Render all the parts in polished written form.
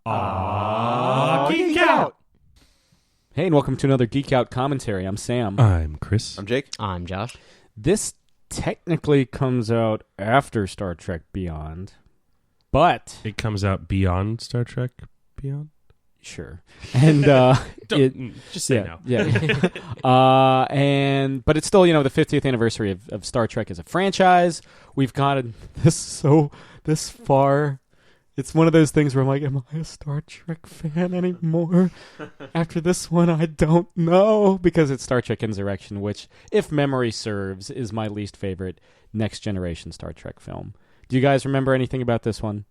Geek Out! Hey, and welcome to another Geek Out commentary. I'm Sam. I'm Chris. I'm Jake. I'm Josh. This technically comes out after Star Trek Beyond, but... It comes out beyond Star Trek Beyond? Sure. And, just say no. Yeah. But it's still, the 50th anniversary of Star Trek as a franchise. We've gotten this far. It's one of those things where I'm like, am I a Star Trek fan anymore? After this one, I don't know. Because it's Star Trek Insurrection, which, if memory serves, is my least favorite Next Generation Star Trek film. Do you guys remember anything about this one?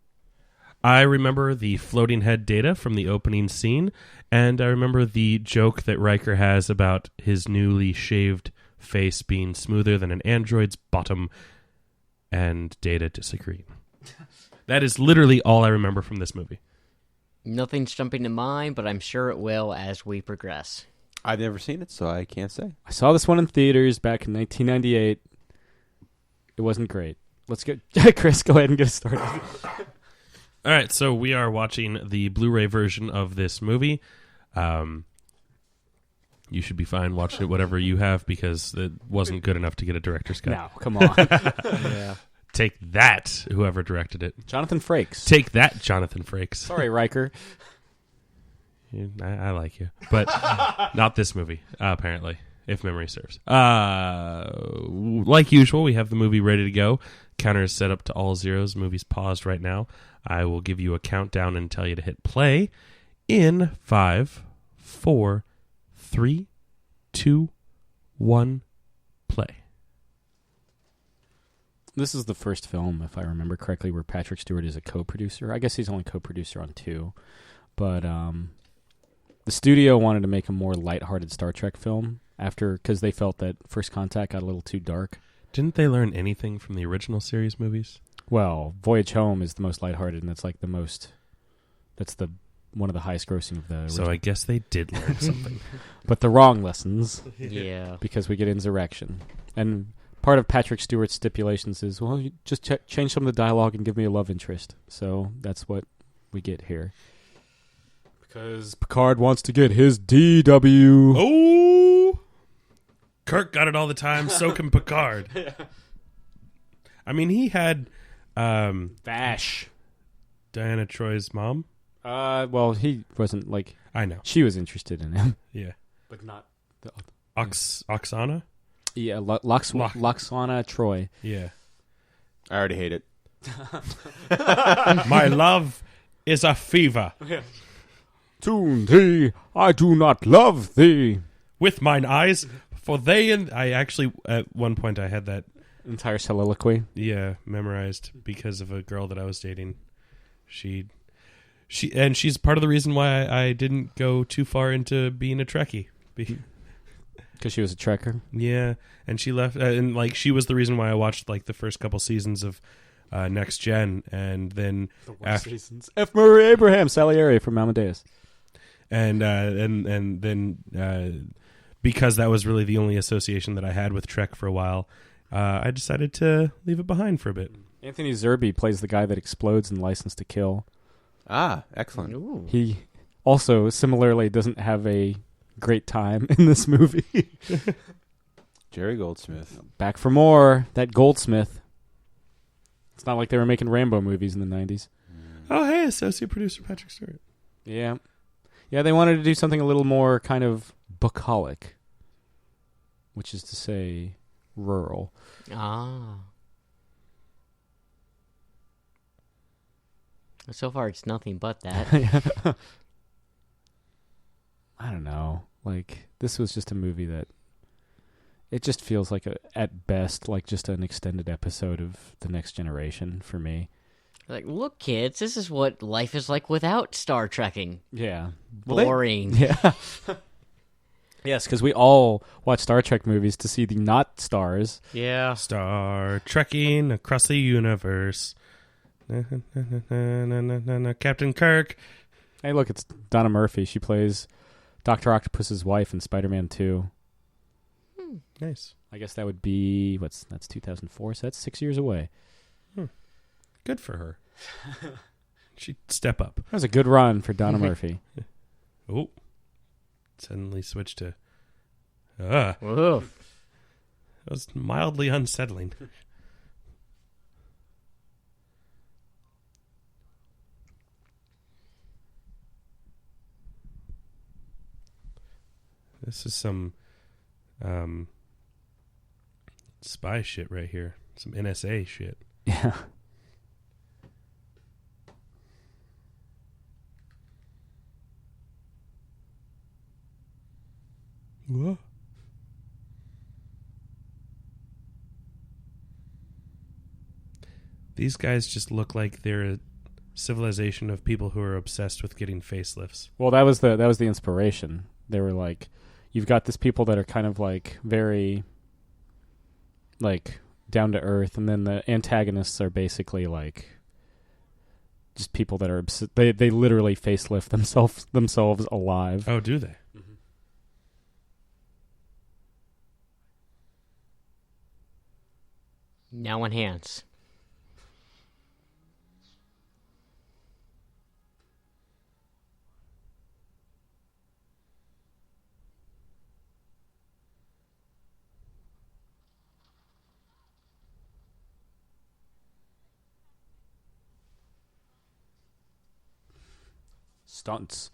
I remember the floating head data from the opening scene, and I remember the joke that Riker has about his newly shaved face being smoother than an android's bottom, and Data disagreeing. That is literally all I remember from this movie. Nothing's jumping to mind, but I'm sure it will as we progress. I've never seen it, so I can't say. I saw this one in theaters back in 1998. It wasn't great. Let's get Chris, go ahead and get us started. All right, so we are watching the Blu-ray version of this movie. You should be fine watching it whatever you have because it wasn't good enough to get a director's cut. No, come on. Yeah. Take that, whoever directed it. Jonathan Frakes. Take that, Jonathan Frakes. Sorry, Riker. I like you, but not this movie, apparently, if memory serves. Like usual, we have the movie ready to go. Counter is set up to all zeros. Movie's paused right now. I will give you a countdown and tell you to hit play in 5, 4, 3, 2, 1, play. This is the first film, if I remember correctly, where Patrick Stewart is a co-producer. I guess he's only co-producer on 2. But the studio wanted to make a more lighthearted Star Trek film because they felt that First Contact got a little too dark. Didn't they learn anything from the original series movies? Well, Voyage Home is the most lighthearted, and that's like one of the highest grossing of the original. So I guess they did learn something. But the wrong lessons. Yeah. Because we get Insurrection. And part of Patrick Stewart's stipulations is, well, you just change some of the dialogue and give me a love interest. So that's what we get here. Because Picard wants to get his DW. Oh! Kirk got it all the time, so can Picard. Yeah. I mean, he had... Vash. Diana Troy's mom? Well, he wasn't like... I know. She was interested in him. Yeah. But not... the Oksana? Yeah, Loxana Troy. Yeah. I already hate it. My love is a fever. To thee, I do not love thee. With mine eyes, for they and... I actually, at one point, I had that... Entire soliloquy. Yeah, memorized because of a girl that I was dating. She's part of the reason why I didn't go too far into being a Trekkie. Because she was a Trekker? Yeah, and she left, and like she was the reason why I watched like the first couple seasons of Next Gen, and then after seasons. F. Murray Abraham, Salieri from Amadeus, and then because that was really the only association that I had with Trek for a while, I decided to leave it behind for a bit. Anthony Zerbe plays the guy that explodes in License to Kill. Ah, excellent. Ooh. He also similarly doesn't have a great time in this movie. Jerry Goldsmith. Back for more. That Goldsmith. It's not like they were making Rambo movies in the 90s. Oh, hey, associate producer Patrick Stewart. Yeah. Yeah, they wanted to do something a little more kind of bucolic, which is to say rural. Ah. So far, it's nothing but that. I don't know. Like, this was just a movie that it just feels like, at best, like just an extended episode of The Next Generation for me. Like, look, kids, this is what life is like without Star Trekking. Yeah. Boring. Yeah. Yes, because we all watch Star Trek movies to see the not stars. Yeah. Star Trekking across the universe. Captain Kirk. Hey, look, it's Donna Murphy. She plays Dr. Octopus's wife in Spider-Man 2. Nice. I guess that would be, that's 2004, so that's 6 years away. Good for her. She'd step up. That was a good run for Donna Murphy. Oh. Suddenly switched to... Whoa. That was mildly unsettling. This is some spy shit right here. Some NSA shit. Yeah. Whoa. These guys just look like they're a civilization of people who are obsessed with getting facelifts. Well, that was the inspiration. They were like, you've got these people that are kind of like very like down to earth, and then the antagonists are basically like just people that are they literally facelift themselves alive. Oh, do they? Mm-hmm. Now enhance. Stunts.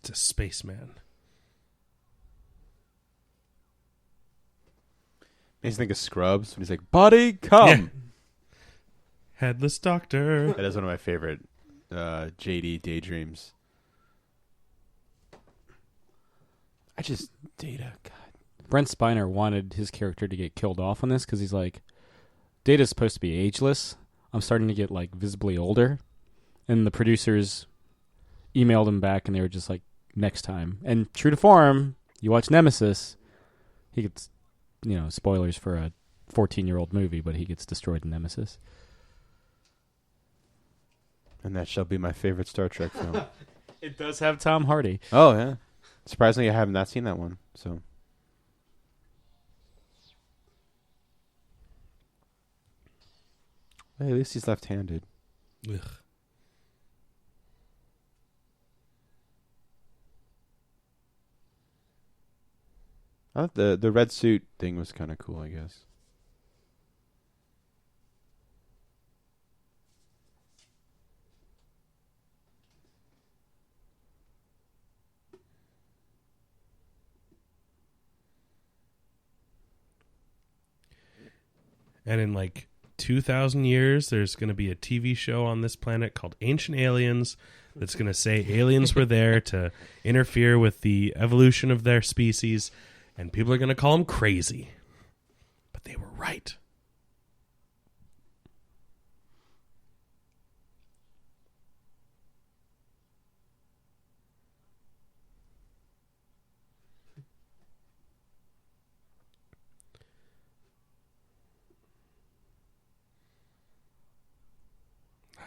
It's a spaceman. Makes me think of Scrubs when he's like, "Buddy, come." Yeah. Headless doctor. That is one of my favorite JD daydreams. Data. God. Brent Spiner wanted his character to get killed off on this because he's like, Data's supposed to be ageless. I'm starting to get like visibly older, and the producers emailed him back, and they were just like, next time. And true to form, you watch Nemesis, he gets, spoilers for a 14-year-old movie, but he gets destroyed in Nemesis. And that shall be my favorite Star Trek film. It does have Tom Hardy. Oh, yeah. Surprisingly, I have not seen that one. So, hey, at least he's left-handed. Ugh. I thought the red suit thing was kind of cool, I guess. And in like 2,000 years, there's going to be a TV show on this planet called Ancient Aliens that's going to say aliens were there to interfere with the evolution of their species, and people are going to call them crazy. But they were right.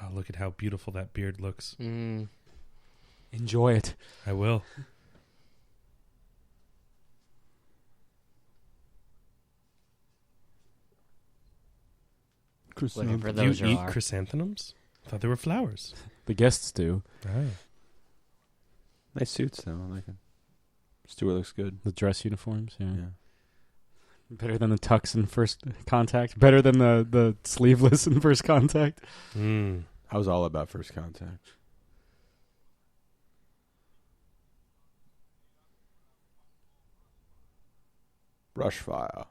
Oh, look at how beautiful that beard looks. Enjoy it. I will. Whatever Do you those eat are. chrysanthemums? I thought they were flowers. The guests do. Oh. Nice suits, though. I like it. Stewart looks good. The dress uniforms, yeah. Yeah. Better than the tux in First Contact. Better than the sleeveless in First Contact. Mm. I was all about First Contact. Brushfire.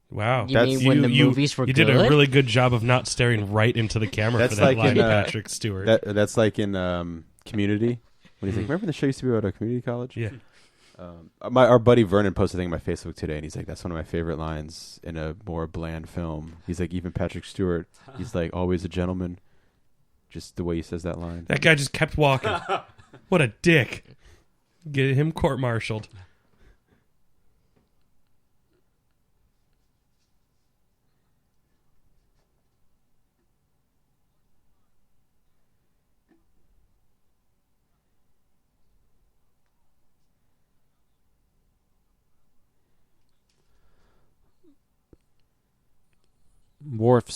Wow. You mean when the movies were You did a good? really good job of not staring right into the camera That's for that like line, in, Patrick Stewart. That's like in Community. When he's like, remember the show used to be about a community college? Yeah. Our buddy Vernon posted a thing on my Facebook today, and he's like, "That's one of my favorite lines in a more bland film." He's like, even Patrick Stewart, he's like, "Always a gentleman." Just the way he says that line. That guy just kept walking. What a dick. Get him court-martialed. Worf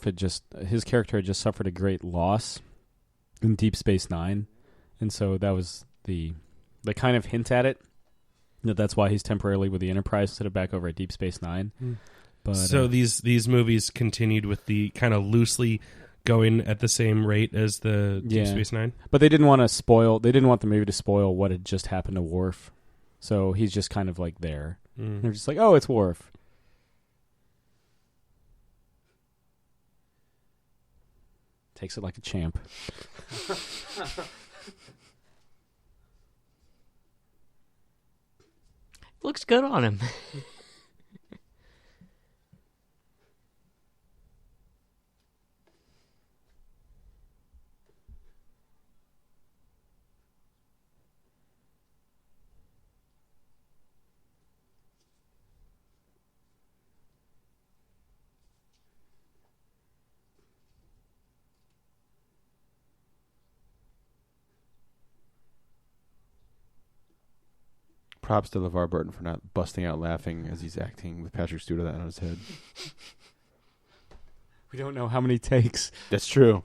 his character had just suffered a great loss in Deep Space Nine, and so that was they kind of hint at it, that's why he's temporarily with the Enterprise instead of back over at Deep Space Nine. But so these movies continued with the kind of loosely going at the same rate as the Deep Space Nine, but they didn't want the movie to spoil what had just happened to Worf, so he's just kind of like there. They're just like, oh, it's Worf. Takes it like a champ. Looks good on him. Props to LeVar Burton for not busting out laughing as he's acting with Patrick Stewart on his head. We don't know how many takes. That's true.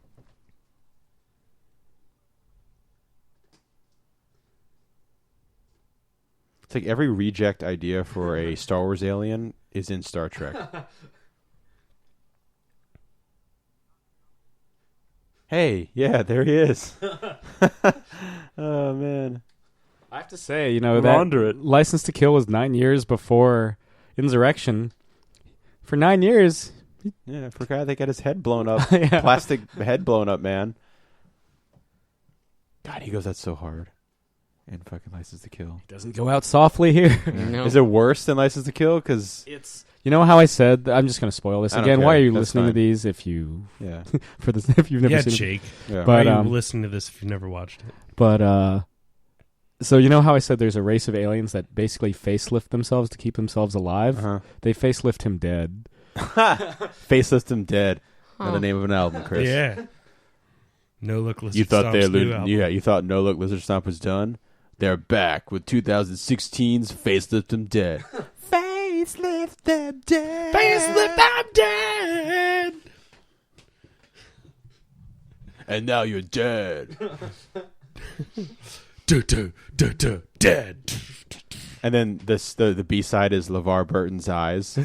It's like every reject idea for a Star Wars alien is in Star Trek. Hey, yeah, there he is. Oh, man. I have to say, that License to Kill was 9 years before Insurrection. For 9 years. Yeah, for a guy that got his head blown up. Yeah. Plastic head blown up, man. God, he goes out so hard. And fucking License to Kill. It doesn't go out softly here. No. Is it worse than License to Kill? Because It's... You know how I said... I'm just going to spoil this I don't again. care. Why are you That's listening to fine. these if you... yeah, if you've never seen it? Jake. yeah. But, Why are you listening to this if you've never watched it? But, so you know how I said there's a race of aliens that basically facelift themselves to keep themselves alive? Uh-huh. They facelift him dead. Faceless him dead. Not the name of an album, Chris. Yeah. No Look Lizard You thought Stomp's new album. you thought No Look Lizard Stomp was done? They're back with 2016's Facelift Him Dead. Facelift them dead. Facelift I'm dead. And now you're dead. Dead. And then the B-side is LeVar Burton's eyes.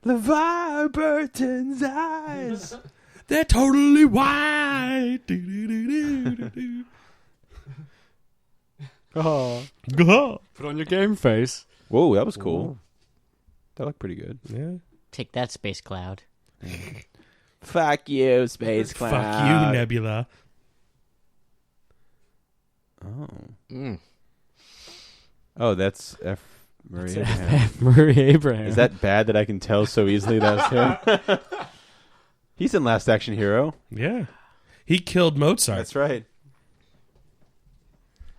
LeVar Burton's eyes. They're totally white. Do-do-do-do-do-do. Oh. Go. Put on your game face. Whoa, that was cool. That looked pretty good. Yeah. Take that, Space Cloud. Fuck you, Space Cloud. Fuck you, Nebula. Oh. Mm. Oh, that's F. Murray Abraham. F. Murray Abraham. Is that bad that I can tell so easily that's him? He's in Last Action Hero. Yeah. He killed Mozart. That's right.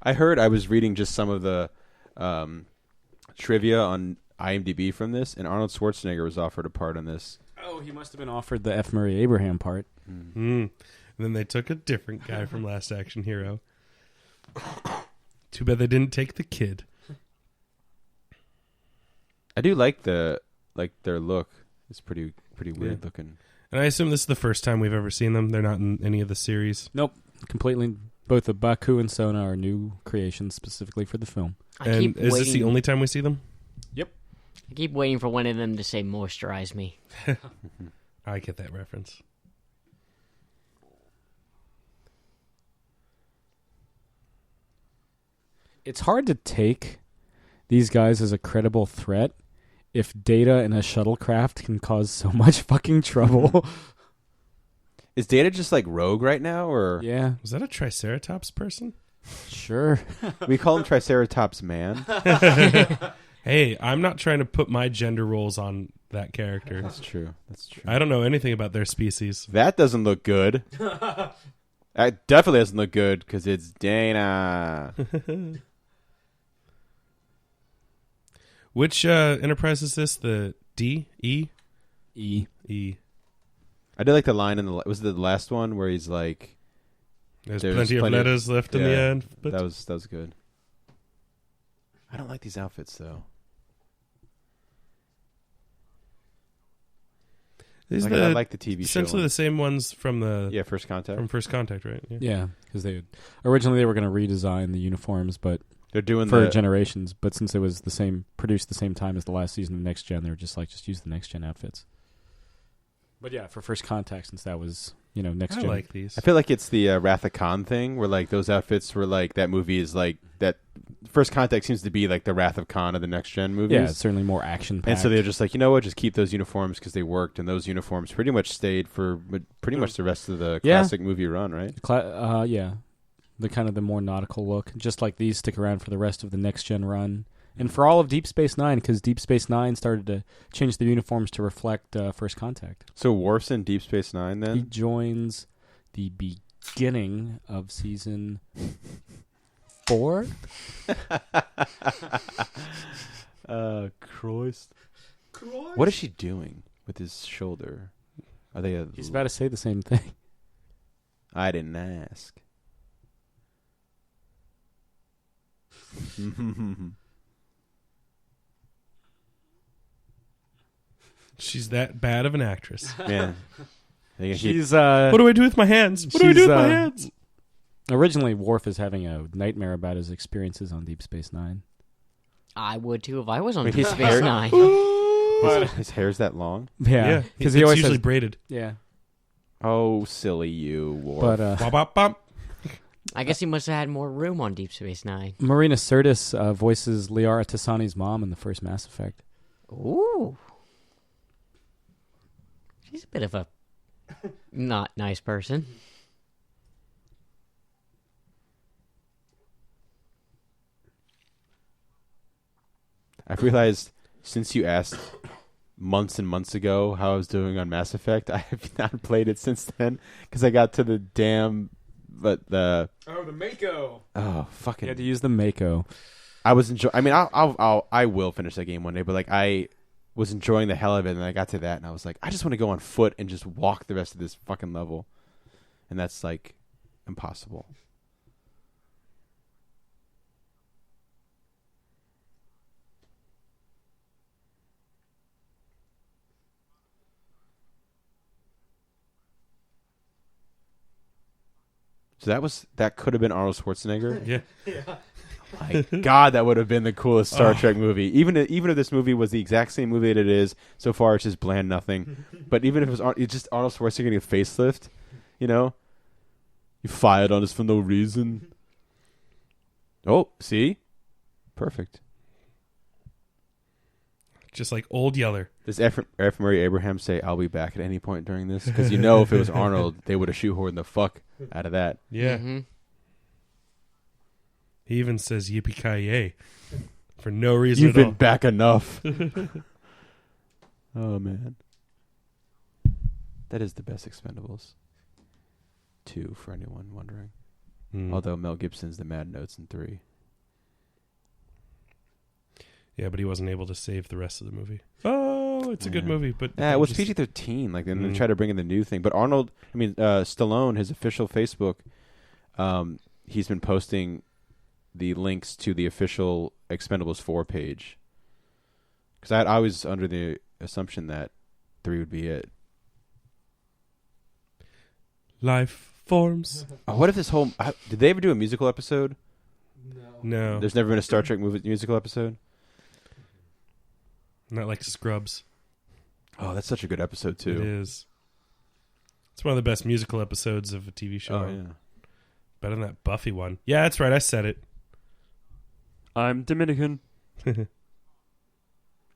I was reading just some of the trivia on IMDb from this, and Arnold Schwarzenegger was offered a part in this. Oh, he must have been offered the F. Murray Abraham part. And then they took a different guy from Last Action Hero. Too bad they didn't take the kid. I do like their look. It's pretty weird looking. And I assume this is the first time we've ever seen them. They're not in any of the series. Nope. Completely. Both the Baku and Sona are new creations specifically for the film. And is this the only time we see them? Yep. I keep waiting for one of them to say moisturize me. I get that reference. It's hard to take these guys as a credible threat if Data in a shuttlecraft can cause so much fucking trouble. Is Data just like rogue right now, or Yeah. Was that a Triceratops person? Sure. We call him Triceratops Man. Hey, I'm not trying to put my gender roles on that character. That's true. That's true. I don't know anything about their species. That doesn't look good. That definitely doesn't look good because it's Dana. Which Enterprise is this? The D? E? E. E. I did like the line in the was it the last one where he's like, There's plenty of letters left in the Yeah, end. But that was good. I don't like these outfits though. these Like, are I the, like the TV show. essentially the ones. same ones from the First Contact. from First Contact, right? Yeah, because originally they were going to redesign the uniforms, but They're doing for the generations. But since it was produced the same time as the last season of Next Gen, they were just use the Next Gen outfits. But yeah, for First Contact, since that was Next I Gen. like these. I feel like it's the Wrath of Khan thing, where like those outfits were like that movie is like that. First Contact seems to be like the Wrath of Khan of the Next Gen movies. Yeah, it's certainly more action packed. And so they're just like, you know what, just keep those uniforms because they worked, and those uniforms pretty much stayed for pretty much the rest of the classic movie run, right? Yeah, the kind of the more nautical look, just like these stick around for the rest of the Next Gen run, and for all of Deep Space Nine, because Deep Space Nine started to change the uniforms to reflect First Contact. So Worf's in Deep Space Nine then? He joins the beginning of season 4. Christ. What is she doing with his shoulder? Are they? He's about to say the same thing. I didn't ask. She's that bad of an actress. Man. She's What do I do with my hands? What do I do with my hands? Originally, Worf is having a nightmare about his experiences on Deep Space Nine. I would too if I was on Wait, Deep his Space hair- Nine. his hair's that long? Yeah, because it's he always usually says, braided. yeah. Oh, silly you, Worf. But Bop, bop, bop. I guess he must have had more room on Deep Space Nine. Marina Sirtis voices Liara Tassani's mom in the first Mass Effect. Ooh. She's a bit of a not nice person. I've realized since you asked months and months ago how I was doing on Mass Effect, I have not played it since then because I got to the damn, the Mako. oh fucking. You had to use the Mako. I was enjoying. I mean, I will finish that game one day, but like I was enjoying the hell of it, and I got to that, and I was like, I just want to go on foot and just walk the rest of this fucking level, and that's like impossible. So that could have been Arnold Schwarzenegger. Yeah. My God, that would have been the coolest Star Trek movie. Even if this movie was the exact same movie that it is so far, it's just bland nothing. But even if it's just Arnold Schwarzenegger getting a facelift, you fired on us for no reason. Oh, see, perfect. Just like old Yeller. Does F. Murray Abraham say, "I'll be back" at any point during this? Because if it was Arnold, they would have shoehorned the fuck out of that. Yeah. Mm-hmm. He even says yippee-ki-yay for no reason You've at been all. back enough. Oh man, that is the best Expendables 2 for anyone wondering. Although Mel Gibson's the Mad Notes in 3. Yeah, but he wasn't able to save the rest of the movie. Oh, it's a good movie, but Yeah, it was just- PG-13. Like, then they try to bring in the new thing. But Stallone, his official Facebook, he's been posting the links to the official Expendables 4 page. Because I was under the assumption that 3 would be it. Life forms. Oh, what if this whole... did they ever do a musical episode? No, There's never been a Star Trek musical episode? not like Scrubs. Oh, that's such a good episode, too. It is. It's one of the best musical episodes of a TV show. Oh, yeah. Better than that Buffy one. Yeah, that's right. I said it. I'm Dominican.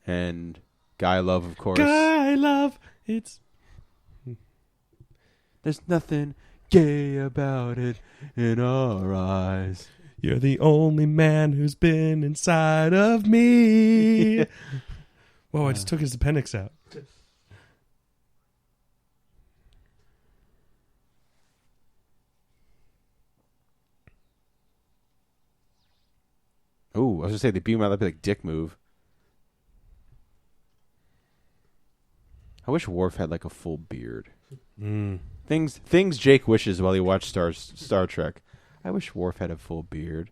And Guy Love, of course. Guy Love. It's There's nothing gay about it in our eyes. You're the only man who's been inside of me. Whoa, I just took his appendix out. Ooh, I was gonna say they beat him out. That'd be like dick move. I wish Worf had like a full beard. Things Jake wishes while he watched Star Trek. I wish Worf had a full beard.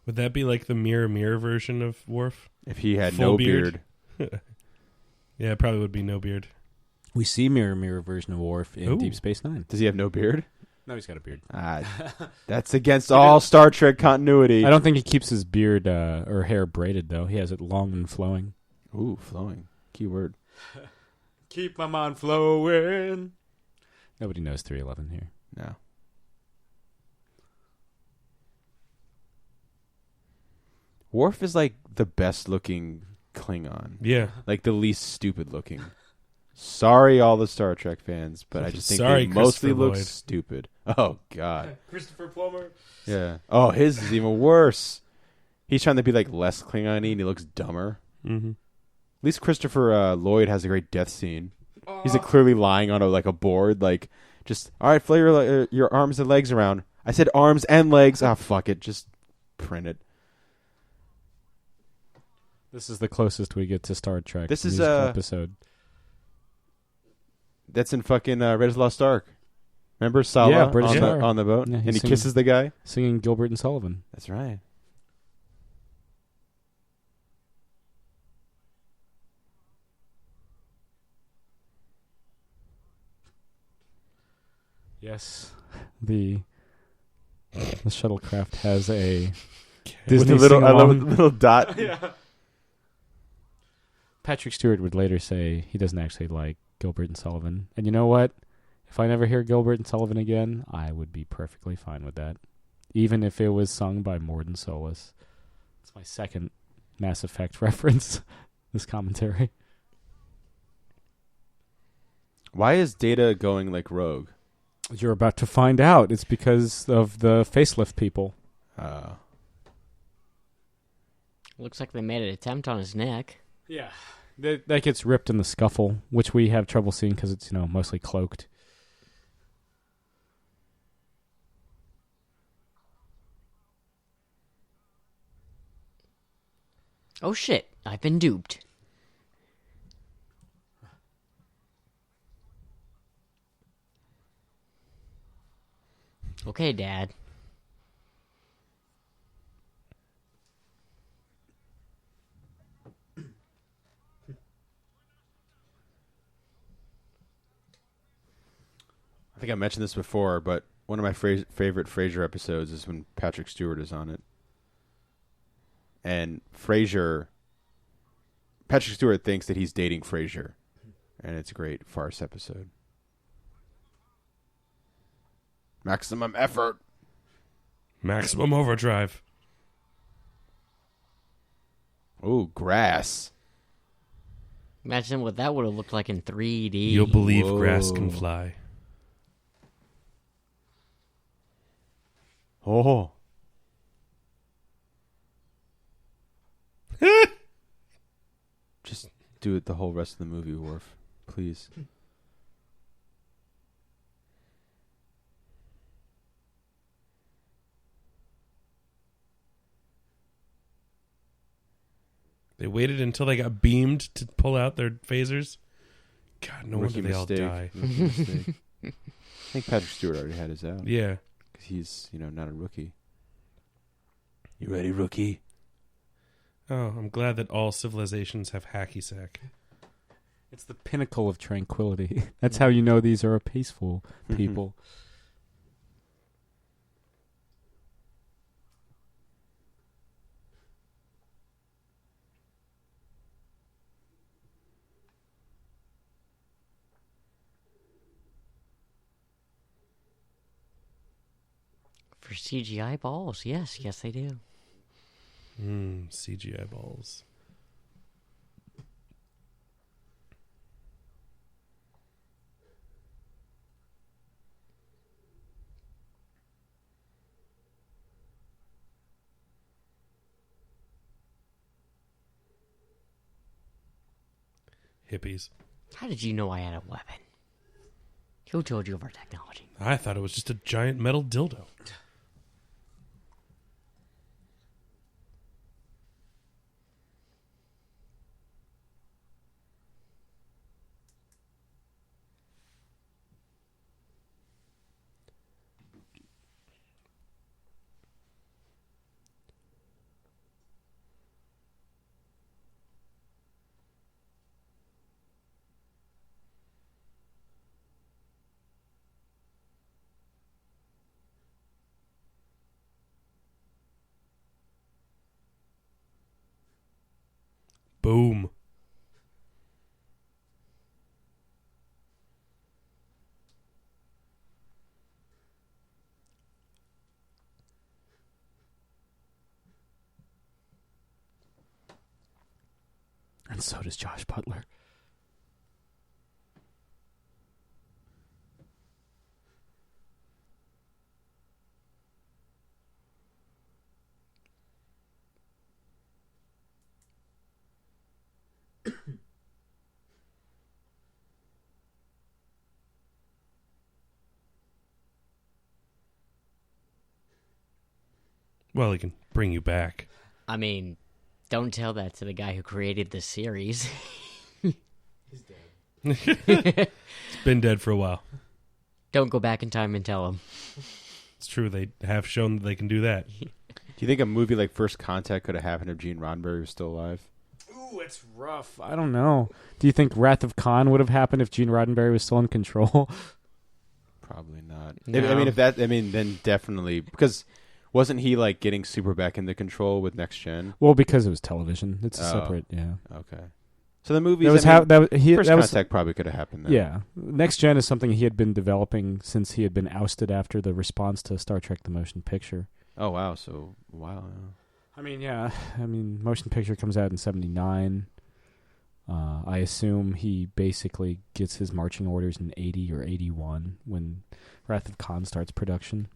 Would that be like the mirror version of Worf? If he had Full no beard? beard. Yeah, it probably would be no beard. We see mirror version of Worf in Ooh. Deep Space Nine. Does he have no beard? No, he's got a beard. That's against all Star Trek continuity. I don't think he keeps his beard or hair braided, though. He has it long and flowing. Ooh, flowing. Key word. Keep my mind flowing. Nobody knows 311 here. No. Worf is like the best looking Klingon. Yeah. Like the least stupid looking. Sorry, all the Star Trek fans, but I just think Sorry, they mostly Christopher look Lloyd. stupid. Oh, God. Christopher Plummer. Yeah. Oh, his is even worse. He's trying to be like less Klingon-y and he looks dumber. Mm-hmm. At least Christopher Lloyd has a great death scene. He's like clearly lying on a board, like just all right, flail your arms and legs around. I said arms and legs. Ah, fuck it, just print it. This is the closest we get to Star Trek. This is musical episode. That's in fucking Raiders of the Lost Ark. Remember Sala Yeah, British Star. on the boat, Yeah, and he he's kisses the guy. Singing Gilbert and Sullivan. That's right. Yes, the shuttlecraft has a With Disney a little, sing-along. little dot. Patrick Stewart would later say he doesn't actually like Gilbert and Sullivan. And you know what? If I never hear Gilbert and Sullivan again, I would be perfectly fine with that. Even if it was sung by Morden Solis. It's my second Mass Effect reference, this commentary. Why is Data going like rogue? You're about to find out. It's because of the facelift people. Looks like they made an attempt on his neck. Yeah. That gets ripped in the scuffle, which we have trouble seeing because it's, mostly cloaked. Oh shit, I've been duped. Okay, Dad. I think I mentioned this before, but one of my favorite Frasier episodes is when Patrick Stewart is on it. And Patrick Stewart thinks that he's dating Frasier. And it's a great farce episode. Maximum effort. Maximum overdrive. Ooh, grass. Imagine what that would have looked like in 3D. You'll believe Whoa. grass can fly. Oh. Just do it the whole rest of the movie, Worf. Please. They waited until they got beamed to pull out their phasers. God, no wonder they all die. Rookie mistake. I think Patrick Stewart already had his out. Yeah. 'Cause he's, not a rookie. You ready, rookie? Oh, I'm glad that all civilizations have hacky sack. It's the pinnacle of tranquility. That's how you know these are a peaceful people. For CGI balls, yes, they do. CGI balls. Hippies. How did you know I had a weapon? Who told you of our technology? I thought it was just a giant metal dildo. Boom. And so does Josh Butler. Well, he can bring you back. I mean, don't tell that to the guy who created the series. He's dead. It's been dead for a while. Don't go back in time and tell him. It's true. They have shown that they can do that. Do you think a movie like First Contact could have happened if Gene Roddenberry was still alive? Ooh, it's rough. I don't know. Do you think Wrath of Khan would have happened if Gene Roddenberry was still in control? Probably not. No. Then definitely, because wasn't he like getting super back into control with Next Gen? Well, because it was television. It's a Oh. separate, yeah. Okay. So the movies. That was how First that was Contact probably could have happened then. yeah. Next Gen is something he had been developing since he had been ousted after the response to Star Trek: The Motion Picture. Oh wow. So wow. I mean, yeah. I mean, Motion Picture comes out in '79. I assume he basically gets his marching orders in '80 or '81 when Wrath of Khan starts production,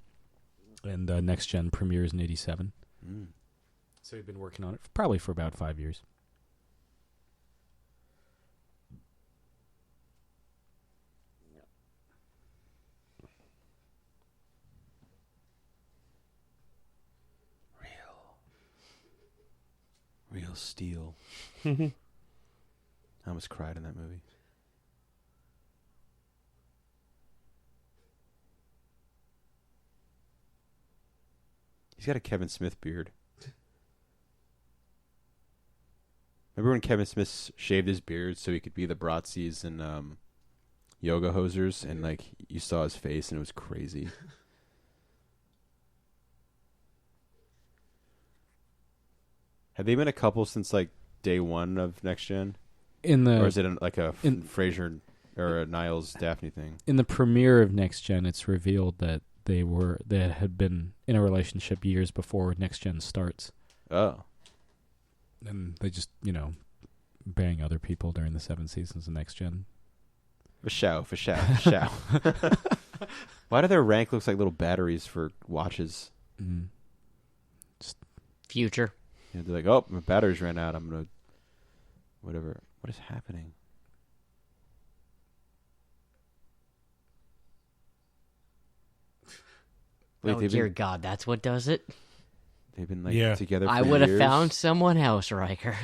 and Next Gen premieres in '87. Mm. So he'd been working on it probably for about 5 years. Real steel. Mm-hmm. I almost cried in that movie. He's got a Kevin Smith beard. Remember when Kevin Smith shaved his beard so he could be the Bratzies and Yoga Hosers, and like you saw his face and it was crazy. Have they been a couple since like day one of Next Gen, or is it like a Frasier or a Niles Daphne thing? In the premiere of Next Gen, it's revealed that they had been in a relationship years before Next Gen starts. Oh, And they just, bang other people during the 7 seasons of Next Gen. for show. Why do their rank looks like little batteries for watches? Mm. Future. They're like, oh, my batteries ran out. I'm gonna, whatever. What is happening? Wait, Oh, dear God, that's what does it? They've been together. I for would have years. found someone else, Riker.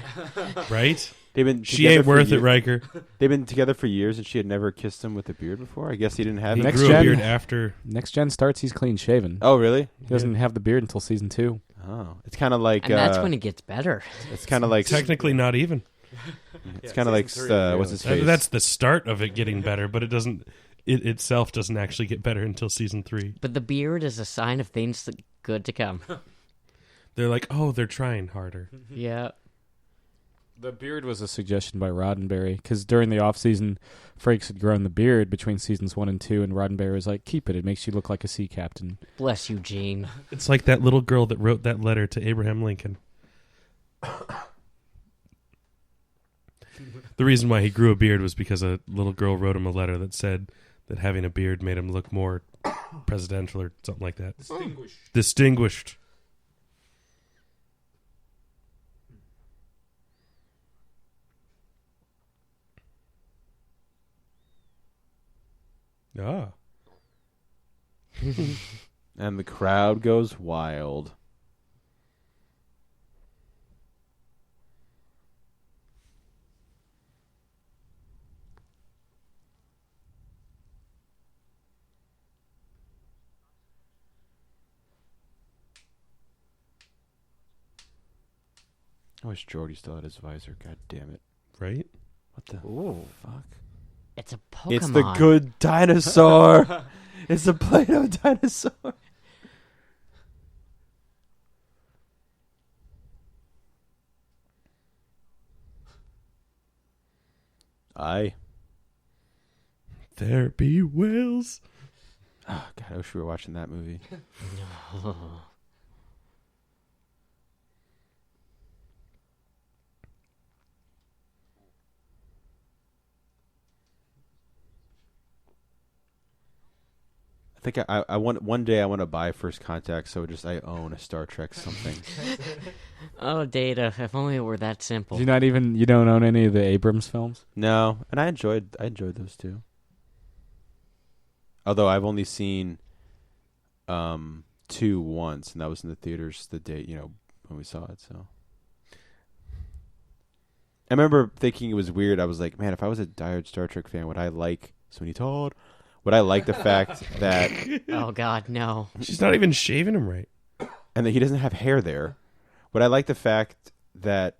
Right? They've been. She together ain't for worth it, years. Riker. They've been together for years, and she had never kissed him with a beard before. I guess he didn't have He it. Next grew Gen- a beard after. Next Gen starts, he's clean shaven. Oh, really? He doesn't have the beard until season 2. Oh, it's kind of like. And that's when it gets better. It's kind of like. Technically not even. It's kind of like. What's his face? That's the start of it getting better, but it doesn't. It itself doesn't actually get better until season 3. But the beard is a sign of things good to come. They're like, oh, they're trying harder. Yeah. The beard was a suggestion by Roddenberry, because during the off-season, Frakes had grown the beard between seasons 1 and 2, and Roddenberry was like, keep it. It makes you look like a sea captain. Bless you, Gene. It's like that little girl that wrote that letter to Abraham Lincoln. The reason why he grew a beard was because a little girl wrote him a letter that said that having a beard made him look more presidential or something like that. Distinguished. Ah. And the crowd goes wild. I wish Jordy still had his visor. God damn it. Right? What the fuck? It's a Pokemon. It's the good dinosaur. It's the Play-Doh dinosaur. Aye. There be whales. Oh, God, I wish we were watching that movie. I think I want one day I want to buy First Contact, so just I own a Star Trek something. Oh, Data! If only it were that simple. You don't own any of the Abrams films? No, and I enjoyed those too. Although I've only seen 2 once, and that was in the theaters the day when we saw it. So I remember thinking it was weird. I was like, man, if I was a diehard Star Trek fan, would I like Sweeney Todd? Would I like the fact that... Oh, God, no. She's not even shaving him right. And that he doesn't have hair there. Would I like the fact that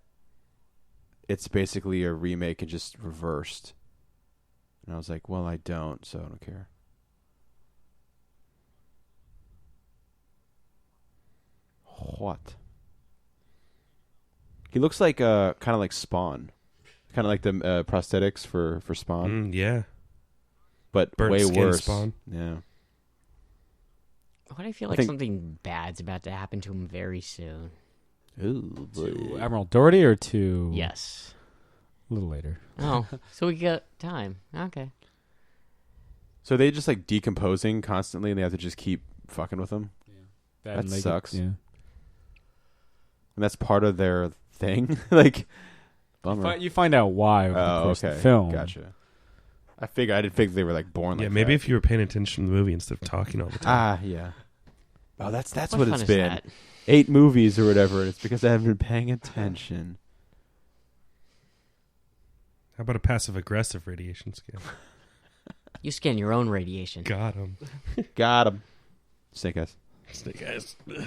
it's basically a remake and just reversed? And I was like, well, I don't, so I don't care. What? He looks like kind of like Spawn. Kind of like the prosthetics for Spawn. Yeah. But Burnt way skin worse. Spawn. Yeah. Why do I feel like something bad's about to happen to him very soon? Ooh, To Admiral Doherty or to... Yes. A little later. Oh, so we got time. Okay. So they just like decomposing constantly, and they have to just keep fucking with them. Yeah. That sucks. Yeah. And that's part of their thing. Like, bummer. You find out why over the course of the film. Gotcha. I didn't think they were like born like Yeah, maybe that. if you were paying attention to the movie instead of talking all the time. Yeah. Oh, that's what fun it's is been. that? 8 movies or whatever. And it's because I haven't been paying attention. How about a passive-aggressive radiation scan? You scan your own radiation. Got him. Got him. Snake Eyes. Snake eyes. I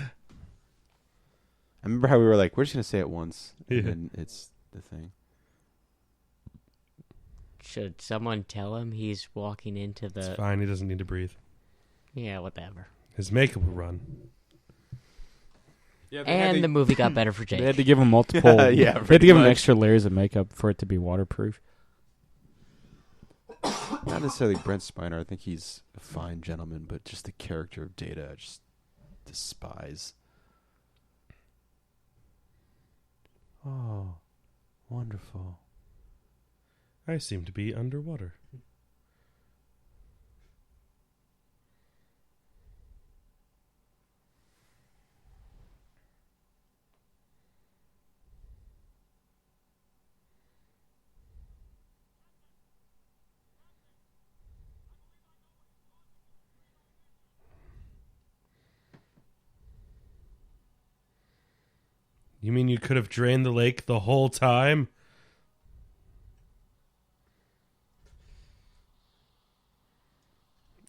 remember how we were like, we're just gonna say it once, Yeah. and it's the thing. Should someone tell him he's walking into It's the... fine. He doesn't need to breathe. Yeah, whatever. His makeup will run. Yeah, And the movie got better for Jake. They had to give him multiple... Yeah, they had to pretty give him much. extra layers of makeup for it to be waterproof. Not necessarily Brent Spiner. I think he's a fine gentleman, but just the character of Data, I just despise. Oh, wonderful. I seem to be underwater. You mean you could have drained the lake the whole time?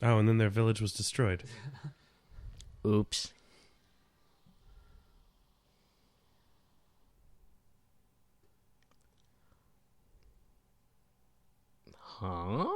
Oh, and then their village was destroyed. Oops. Huh?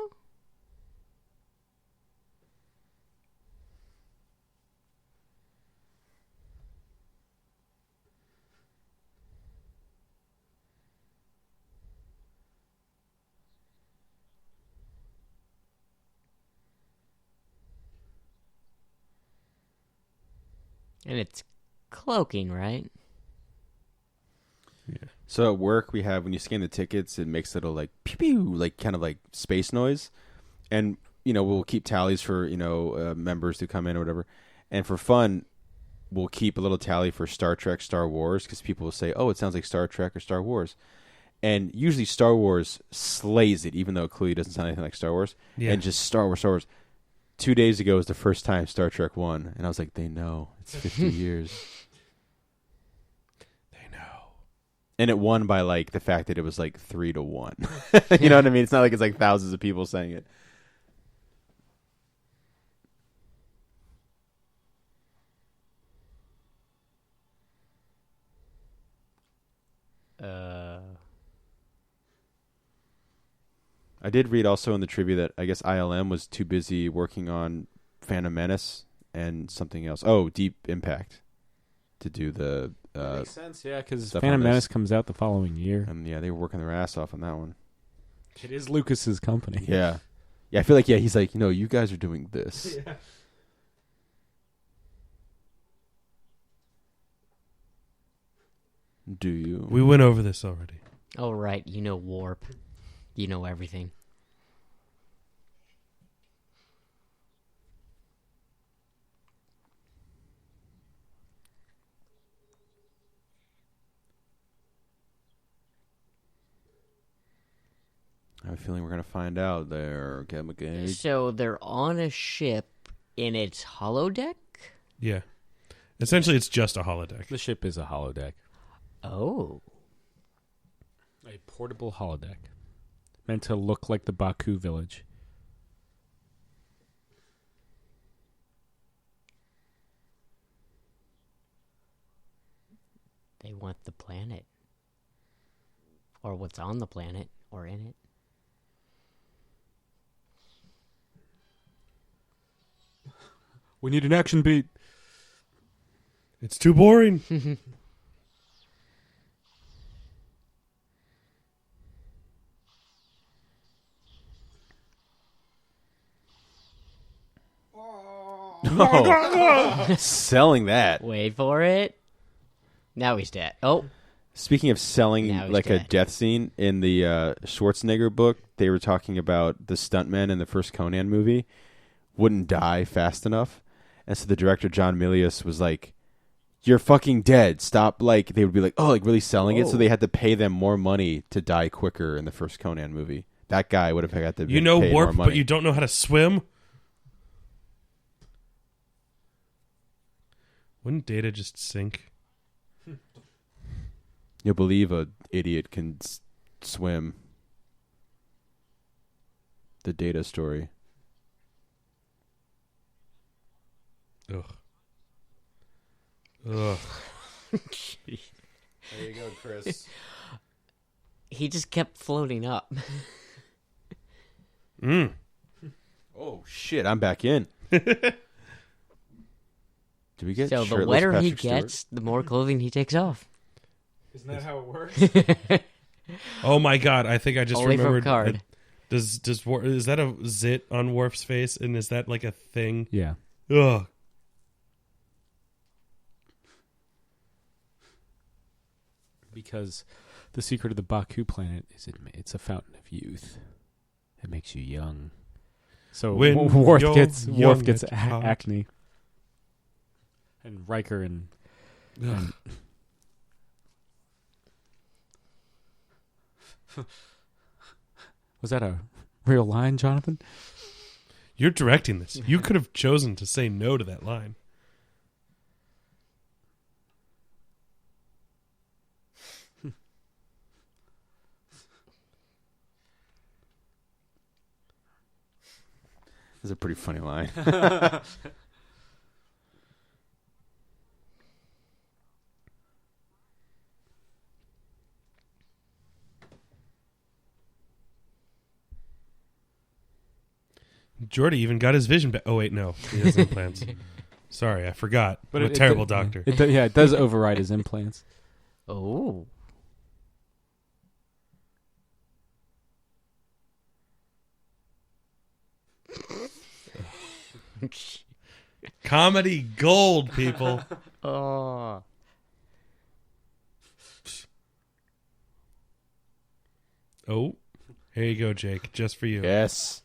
And it's cloaking, right? Yeah. So at work, we have, when you scan the tickets, it makes little like pew pew, like kind of like space noise, and we'll keep tallies for members who come in or whatever, and for fun, we'll keep a little tally for Star Trek, Star Wars, because people will say, "Oh, it sounds like Star Trek or Star Wars," and usually Star Wars slays it, even though it clearly doesn't sound anything like Star Wars, Yeah. and just Star Wars. 2 days ago was the first time Star Trek won, and I was like, they know it's 50 years. They know. And it won by like the fact that it was like 3-1. You know what I mean? It's not like it's like thousands of people saying it. I did read also in the trivia that I guess ILM was too busy working on Phantom Menace and something else. Oh, Deep Impact to do the. That makes sense, yeah, because stuff Phantom on this. Menace comes out the following year. And yeah, they were working their ass off on that one. It is Lucas's company. Yeah. Yeah, I feel like, he's like, you guys are doing this. Yeah. Do you? We went over this already. Oh, right. You know warp. You know everything. I have a feeling we're going to find out there, Kevin McGee. So they're on a ship in its holodeck? Yeah. Essentially, it's just a holodeck. The ship is a holodeck. Oh. A portable holodeck. Meant to look like the Baku village. They want the planet. Or what's on the planet, or in it. We need an action beat. It's too boring. Oh, selling that. Wait for it. Now he's dead. Oh. Speaking of selling Now he's like a dead. death scene, in the Schwarzenegger book, they were talking about the stuntmen in the first Conan movie wouldn't die fast enough. And so the director, John Milius, was like, you're fucking dead. Stop. Like, they would be like, oh, like really selling it. So they had to pay them more money to die quicker in the first Conan movie. That guy would have had to You know paid warp, more money. but you don't know how to swim? Wouldn't Data just sink? You'll believe a idiot can swim. The Data story. Ugh. Ugh. There you go, Chris. He just kept floating up. Mm. Oh, shit. I'm back in. Do we get So the shirtless wetter he Patrick Stewart? gets, the more clothing he takes off. Isn't that how it works? Oh my god! I think I just Only from remembered. card. Is that a zit on Worf's face? And is that like a thing? Yeah. Ugh. Because the secret of the Baku planet is it's a fountain of youth. It makes you young. So When Worf you're gets young gets at heart. acne. And Riker and Ugh. was that a real line, Jonathan? You're directing this. You could have chosen to say no to that line. That's a pretty funny line. Jordy even got his vision back. Oh wait, no, he has implants. Sorry, I forgot. I'm a terrible doctor. It does override his implants. Oh. Comedy gold, people. Oh. Oh, here you go, Jake, just for you. Yes.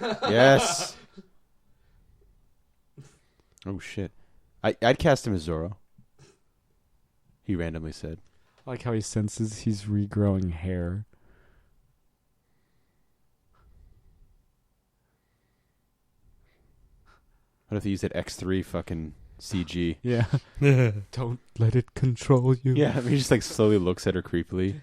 Yes. Oh, shit. I'd cast him as Zorro. He randomly said. I like how he senses he's regrowing hair. What if they use that X3 fucking CG? Yeah. Don't let it control you. Yeah, I mean, he just like slowly looks at her creepily.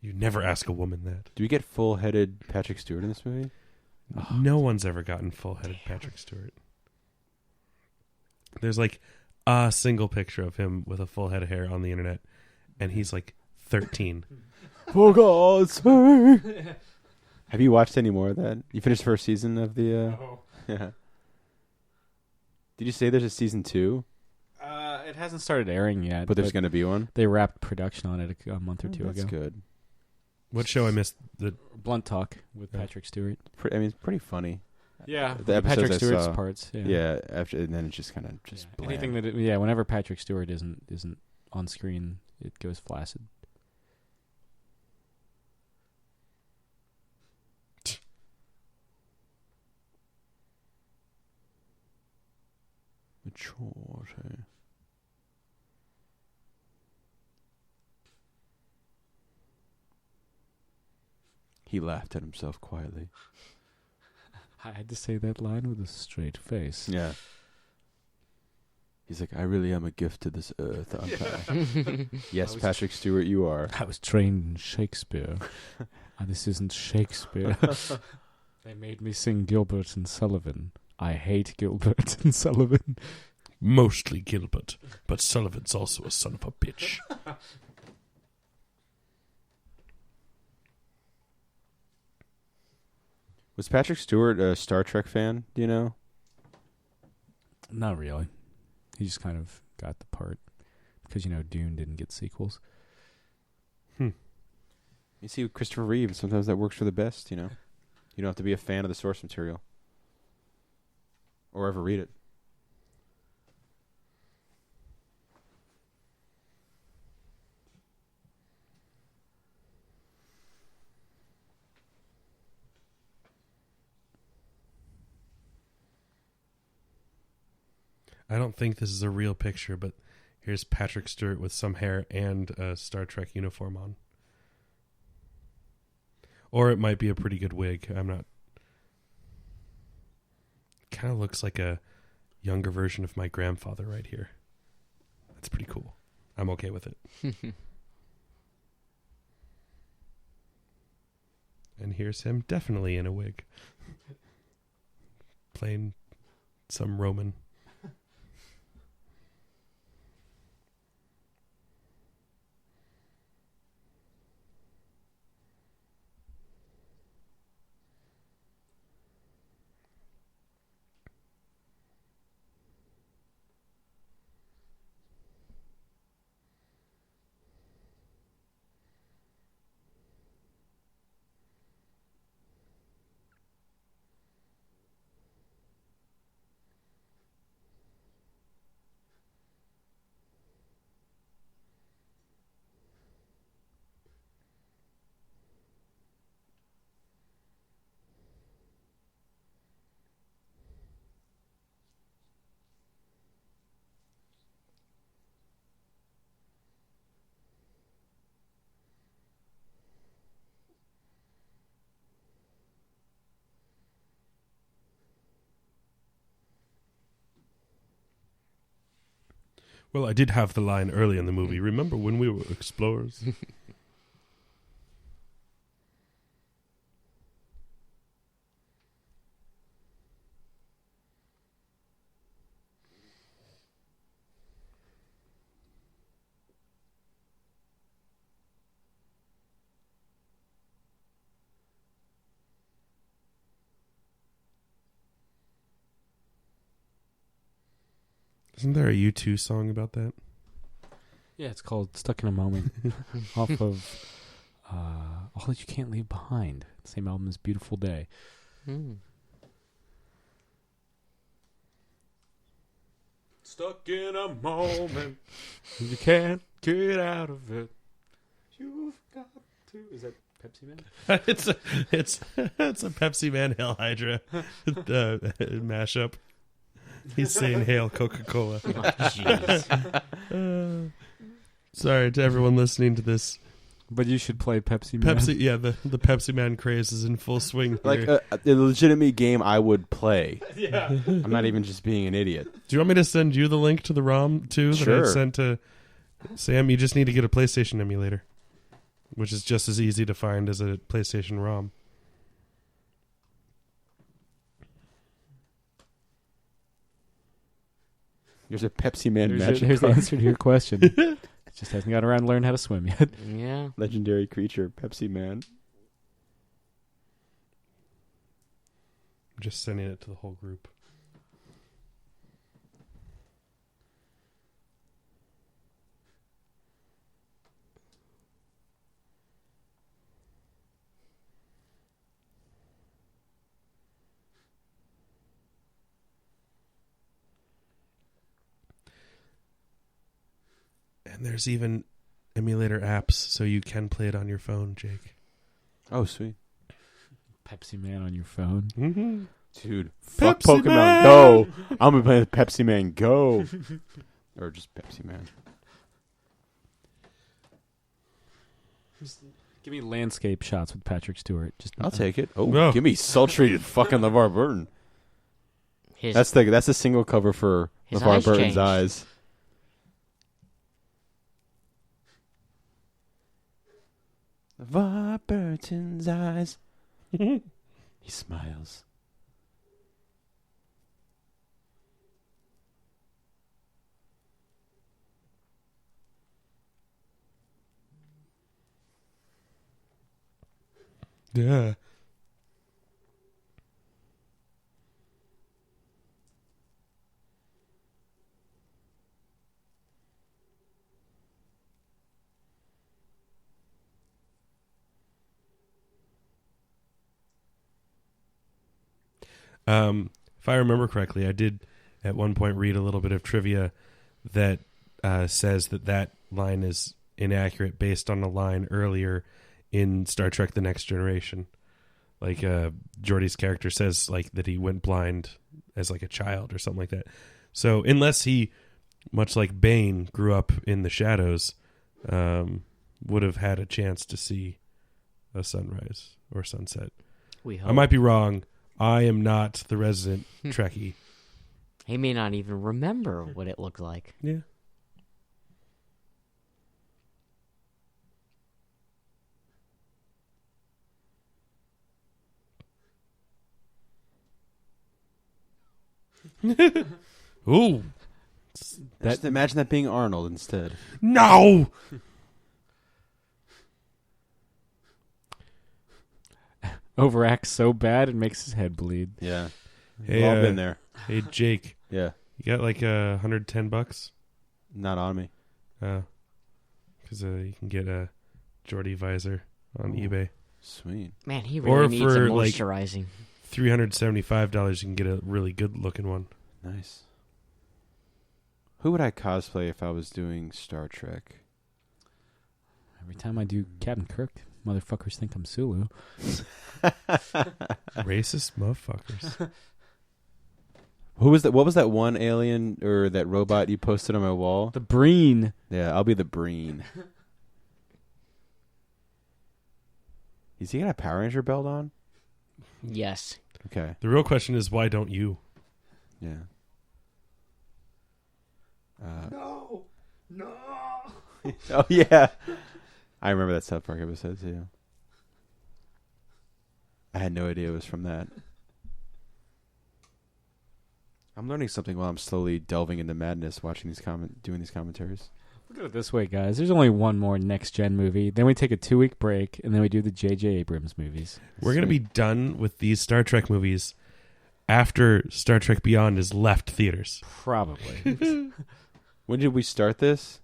You never ask a woman that. Do we get full-headed Patrick Stewart in this movie? No one's ever gotten full-headed Patrick Stewart. There's like a single picture of him with a full head of hair on the internet, and he's like 13. For God's sake! Have you watched any more of that? You finished the first season of the... No. Yeah. Did you say there's a season 2? It hasn't started airing yet. But there's going to be one? They wrapped production on it a month or two That's ago. good. What show I missed? Blunt Talk with Patrick Stewart. I mean, it's pretty funny. Yeah, The episodes Patrick I Stewart's saw. parts. Yeah, after, and then it's just kind of just bland. Anything that whenever Patrick Stewart isn't on screen, it goes flaccid. Mature. He laughed at himself quietly. I had to say that line with a straight face. Yeah. He's like, I really am a gift to this earth, aren't I? Yes, Patrick Stewart, you are. I was trained in Shakespeare. This isn't Shakespeare. They made me sing Gilbert and Sullivan. I hate Gilbert and Sullivan. Mostly Gilbert, but Sullivan's also a son of a bitch. Was Patrick Stewart a Star Trek fan? Do you know? Not really. He just kind of got the part because Dune didn't get sequels. You see, with Christopher Reeve, sometimes that works for the best. You don't have to be a fan of the source material or ever read it. I don't think this is a real picture, but here's Patrick Stewart with some hair and a Star Trek uniform on. Or it might be a pretty good wig. I'm not... Kind of looks like a younger version of my grandfather right here. That's pretty cool. I'm okay with it. And here's him definitely in a wig. Playing some Roman. Well, I did have the line early in the movie. Remember when we were explorers? Isn't there a U2 song about that? Yeah, it's called Stuck in a Moment off of All That You Can't Leave Behind. Same album as Beautiful Day. Stuck in a moment, you can't get out of it. You've got to. Is that Pepsi Man? it's a Pepsi Man Hail Hydra mashup. He's saying Hail Coca-Cola. Jeez. Sorry to everyone listening to this But you should play Pepsi Man. Pepsi, yeah, the Pepsi Man craze is in full swing. Like here. a legitimate game I would play. Yeah. I'm not even just being an idiot. Do you want me to send you the link to the ROM too that Sure. I sent to Sam? You just need to get a PlayStation emulator, which is just as easy to find as a PlayStation ROM. There's a Pepsi Man magic Here's the card. answer to your question. It just hasn't got around to learn how to swim yet. Yeah. Legendary creature, Pepsi Man. I'm just sending it to the whole group. And there's even emulator apps, so you can play it on your phone, Jake. Oh, sweet. Pepsi Man on your phone. Mm-hmm. Dude, fuck Pepsi Pokemon Man! Go. I'm going to play Pepsi Man Go. Or just Pepsi Man. Give me landscape shots with Patrick Stewart. I'll take it. Oh, No. give me sultry fucking LeVar Burton. His, That's the single cover for His LeVar eyes Burton's changed. eyes. LeVar Burton's eyes. He smiles. Yeah. If I remember correctly, I did at one point read a little bit of trivia that says that line is inaccurate based on a line earlier in Star Trek: The Next Generation. Like Geordi's character says, like that he went blind as like a child or something like that. So unless he, much like Bane, grew up in the shadows, would have had a chance to see a sunrise or sunset. we hope. I might be wrong. I am not the resident Trekkie. He may not even remember what it looked like. Yeah. Ooh. Just imagine that being Arnold instead. No! Overacts so bad it makes his head bleed. Yeah. Hey, We've all been there. Hey, Jake. Yeah. You got like $110? Not on me. Because you can get a Geordie visor on eBay. Sweet. Man, he Or really needs a for, like, moisturizing. $375, you can get a really good looking one. Nice. Who would I cosplay if I was doing Star Trek? Every time I do Captain Kirk, motherfuckers think I'm Sulu. Racist motherfuckers. Who was that? What was that one alien or that robot you posted on my wall? The Breen. Yeah, I'll be the Breen. Is he got a Power Ranger belt on? Yes. Okay. The real question is, why don't you? Yeah. No. Oh yeah. I remember that South Park episode too. I had no idea it was from that. I'm learning something while I'm slowly delving into madness watching these doing these commentaries. Look at it this way, guys. There's only one more next-gen movie. Then we take a 2-week break, and then we do the J.J. Abrams movies. We're going to be done with these Star Trek movies after Star Trek Beyond has left theaters. Probably. When did we start this?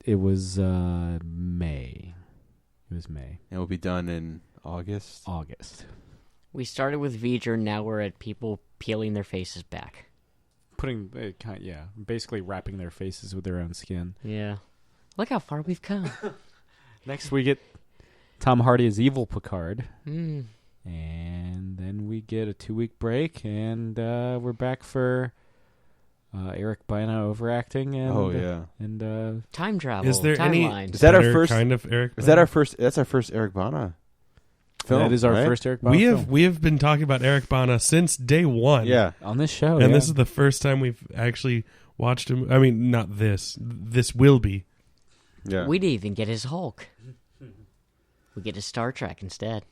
It was May. It was May. And we'll be done in August. August. We started with V'ger, now we're at people peeling their faces back. Putting, basically wrapping their faces with their own skin. Yeah. Look how far we've come. Next we get Tom Hardy as Evil Picard. Mm. And then we get a 2-week break, and we're back for Eric Bana overacting. And, Oh yeah. And Time travel. Is there any timelines. Is that our better first kind of Eric? Is that Bana? our first? That's our first Eric Bana film. that is our right? first Eric Bana film We have been talking about Eric Bana since day one. Yeah. on this show. and yeah. this is the first time we've actually watched him. I mean, not this. This will be. Yeah. We didn't even get his Hulk. We get his Star Trek instead.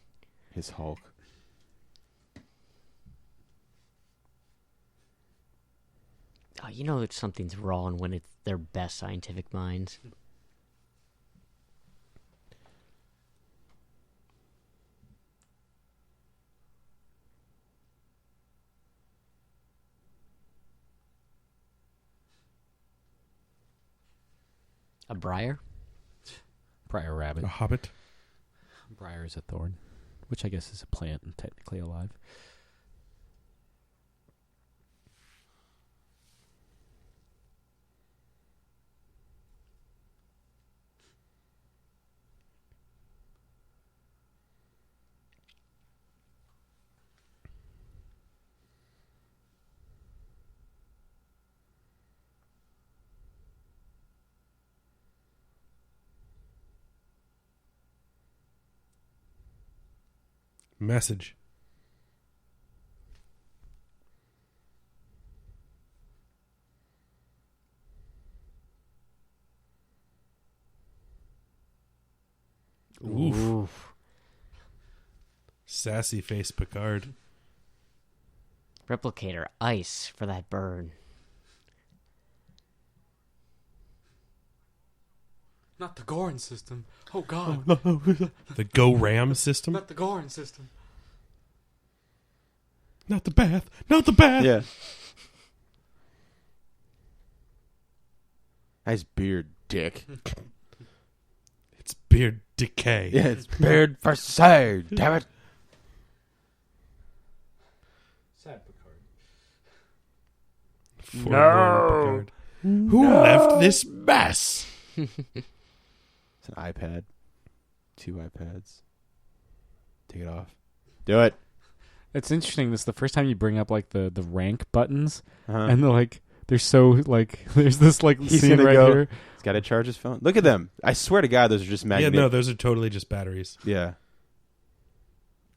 His Hulk. Oh, you know that something's wrong when it's their best scientific minds. A briar? Briar Rabbit. A hobbit. Briar is a thorn, which I guess is a plant and technically alive. Message. Oof. Oof. Sassy face Picard. Replicator, ice for that burn. Not the Gorin system. Oh God! The Go Ram system. Not the Gorin system. Not the bath. Not the bath. Yeah. Nice beard, dick. It's beard decay. Yeah, it's beard for sale. Damn it. Sad Picard. Forlorn Picard. Who left this mess? It's an iPad. 2 iPads. Take it off. Do it. It's interesting. This is the first time you bring up like the rank buttons, Uh-huh. and they're so like there's this like He's scene gonna right go- here. He's got to charge his phone. Look at them. I swear to God, those are just Yeah, magnetic. no, those are totally just batteries. Yeah.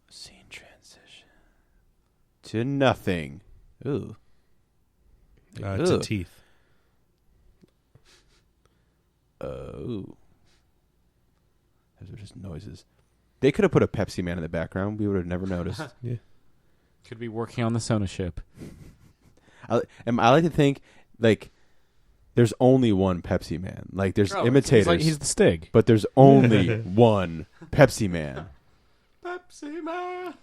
Scene transition. To nothing. Ooh. To Ugh. teeth. Ooh. Those are just noises. They could have put a Pepsi Man in the background. We would have never noticed. Yeah. Could be working on the Sona ship. I like to think, like, there's only one Pepsi Man. Like, there's imitators. He's the Stig. but there's only one Pepsi Man. Pepsi Man.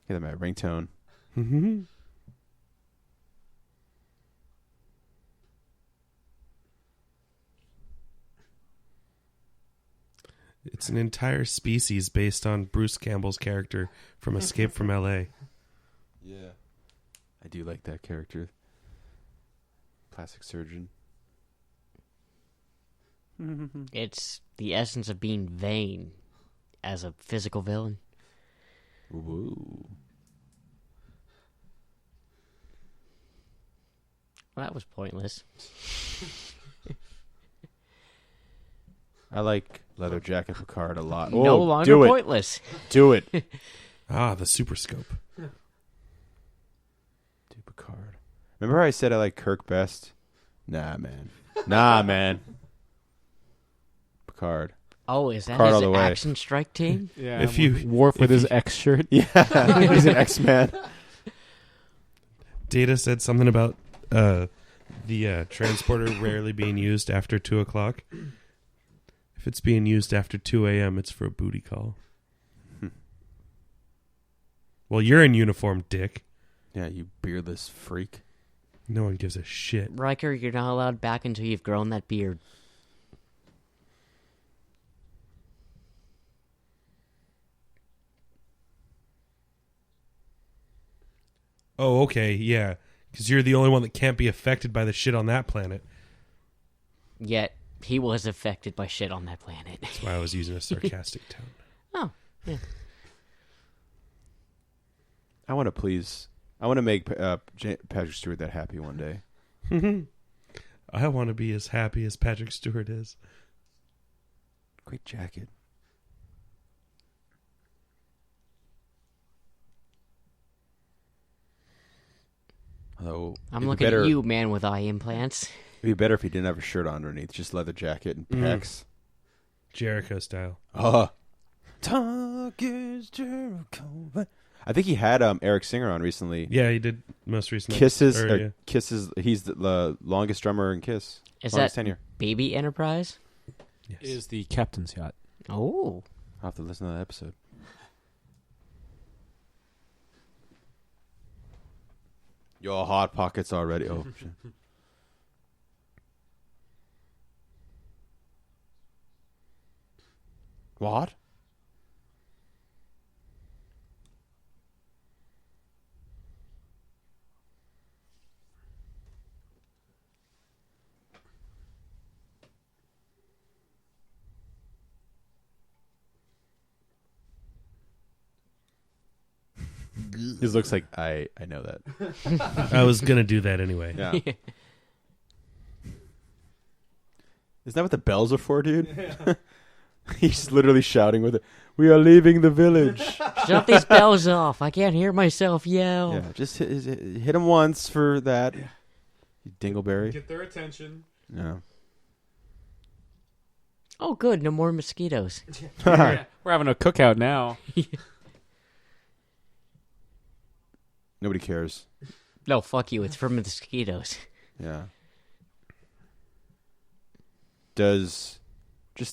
Get my ringtone. Mm-hmm. It's an entire species based on Bruce Campbell's character from Escape from L.A. Yeah. I do like that character. Plastic surgeon. It's the essence of being vain as a physical villain. Woo. Well, that was pointless. I like Leather Jacket Picard a lot. No Oh, longer do it. pointless. Do it. Ah, the Super Scope. Do Picard. Remember how I said I like Kirk best? Nah, man. Nah, man. Picard. Oh, is that Card all his the way. action strike team? Yeah. If you- Worf with if his you- X shirt. Yeah. He's an X-Man. Data said something about the transporter rarely being used after 2 o'clock. If it's being used after 2 a.m., it's for a booty call. Well, you're in uniform, dick. Yeah, you beardless freak. No one gives a shit. Riker, you're not allowed back until you've grown that beard. Oh, okay, yeah. Because you're the only one that can't be affected by the shit on that planet. Yet, he was affected by shit on that planet. That's why I was using a sarcastic tone. Oh, yeah. I want to make Patrick Stewart that happy one day. I want to be as happy as Patrick Stewart is. Great jacket. Although I'm looking at you, man with eye implants. It'd be better if he didn't have a shirt on underneath, just leather jacket and pecs. Jericho style. Talk is Jericho. I think he had Eric Singer on recently. Yeah, he did most recently. Kisses. He's the longest drummer in Kiss. Is longest that tenure. Baby Enterprise? Yes. It is the captain's yacht. Oh. I'll have to listen to that episode. Your hot pockets already. Oh, shit. What? This looks like I know that. I was going to do that anyway. Yeah. Isn't that what the bells are for, dude? He's literally shouting with it. We are leaving the village. Shut these bells off. I can't hear myself yell. Yeah, just hit him once for that. You dingleberry. Get their attention. Yeah. Oh, good. No more mosquitoes. We're having a cookout now. Nobody cares. No, fuck you. It's for mosquitoes. Yeah. Just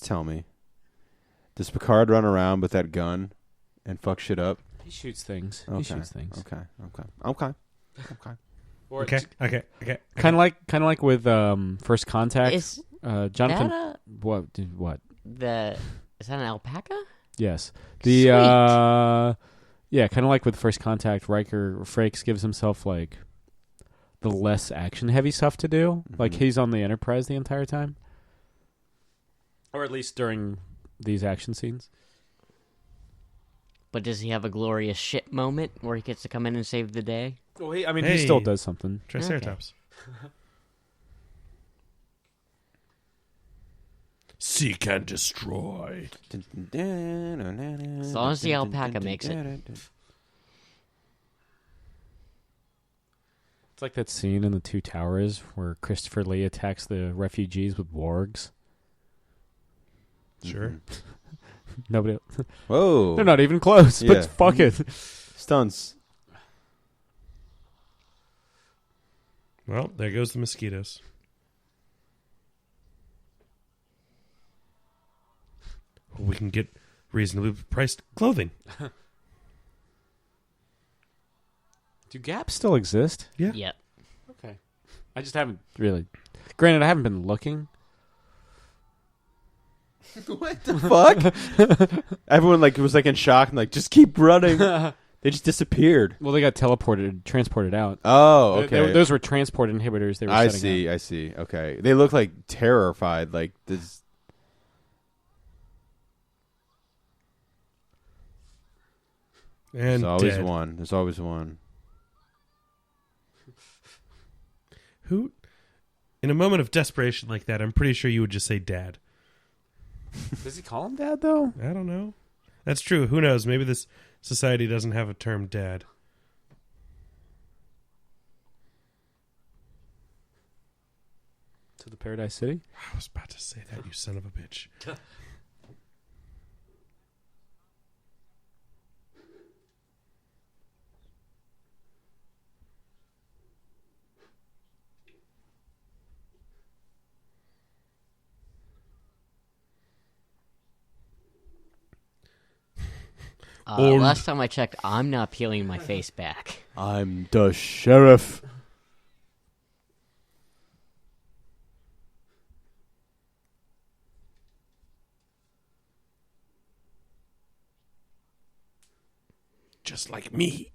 tell me, does Picard run around with that gun and fuck shit up? He shoots things. Okay. He shoots things. Okay. Or Okay. Kind of like with First Contact. Is Jonathan. that What? is that an alpaca? Yes. Sweet. Yeah, kind of like with First Contact, Frakes gives himself like the less action heavy stuff to do. Mm-hmm. Like he's on the Enterprise the entire time, or at least during these action scenes. But does he have a glorious shit moment where he gets to come in and save the day? Well, he still does something. Triceratops. Seek and destroy. As long as the alpaca makes it. It's like that scene in The Two Towers where Christopher Lee attacks the refugees with wargs. Sure. Nobody. Whoa. They're not even close. Yeah. But fuck it. Stunts. Well, there goes the mosquitoes. We can get reasonably priced clothing. Do Gaps still exist? Yeah. Yep. Okay. I just haven't really. Granted, I haven't been looking. What the fuck? Everyone was in shock and just keep running. They just disappeared. Well, they got transported out. Oh, okay. Those were transport inhibitors they were setting up. I see. Okay. They look like terrified. Like this. And There's always dead. one. There's always one. Who, in a moment of desperation like that, I'm pretty sure you would just say dad. Does he call him Dad, though? I don't know. That's true. Who knows? Maybe this society doesn't have a term dad. To the Paradise City? I was about to say that, you son of a bitch. Last time I checked, I'm not peeling my face back. I'm the sheriff. Just like me.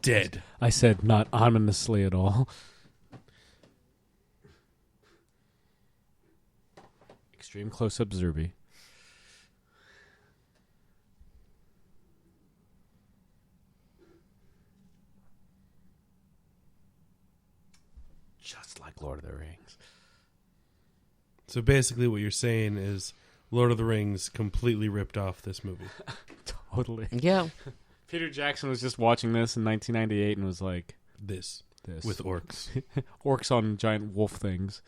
dead. I said not ominously at all. Extreme close-up Zerby. Just like Lord of the Rings. So basically what you're saying is Lord of the Rings completely ripped off this movie. Totally. Yeah. Peter Jackson was just watching this in 1998 and was like, This. this. With orcs. Orcs on giant wolf things.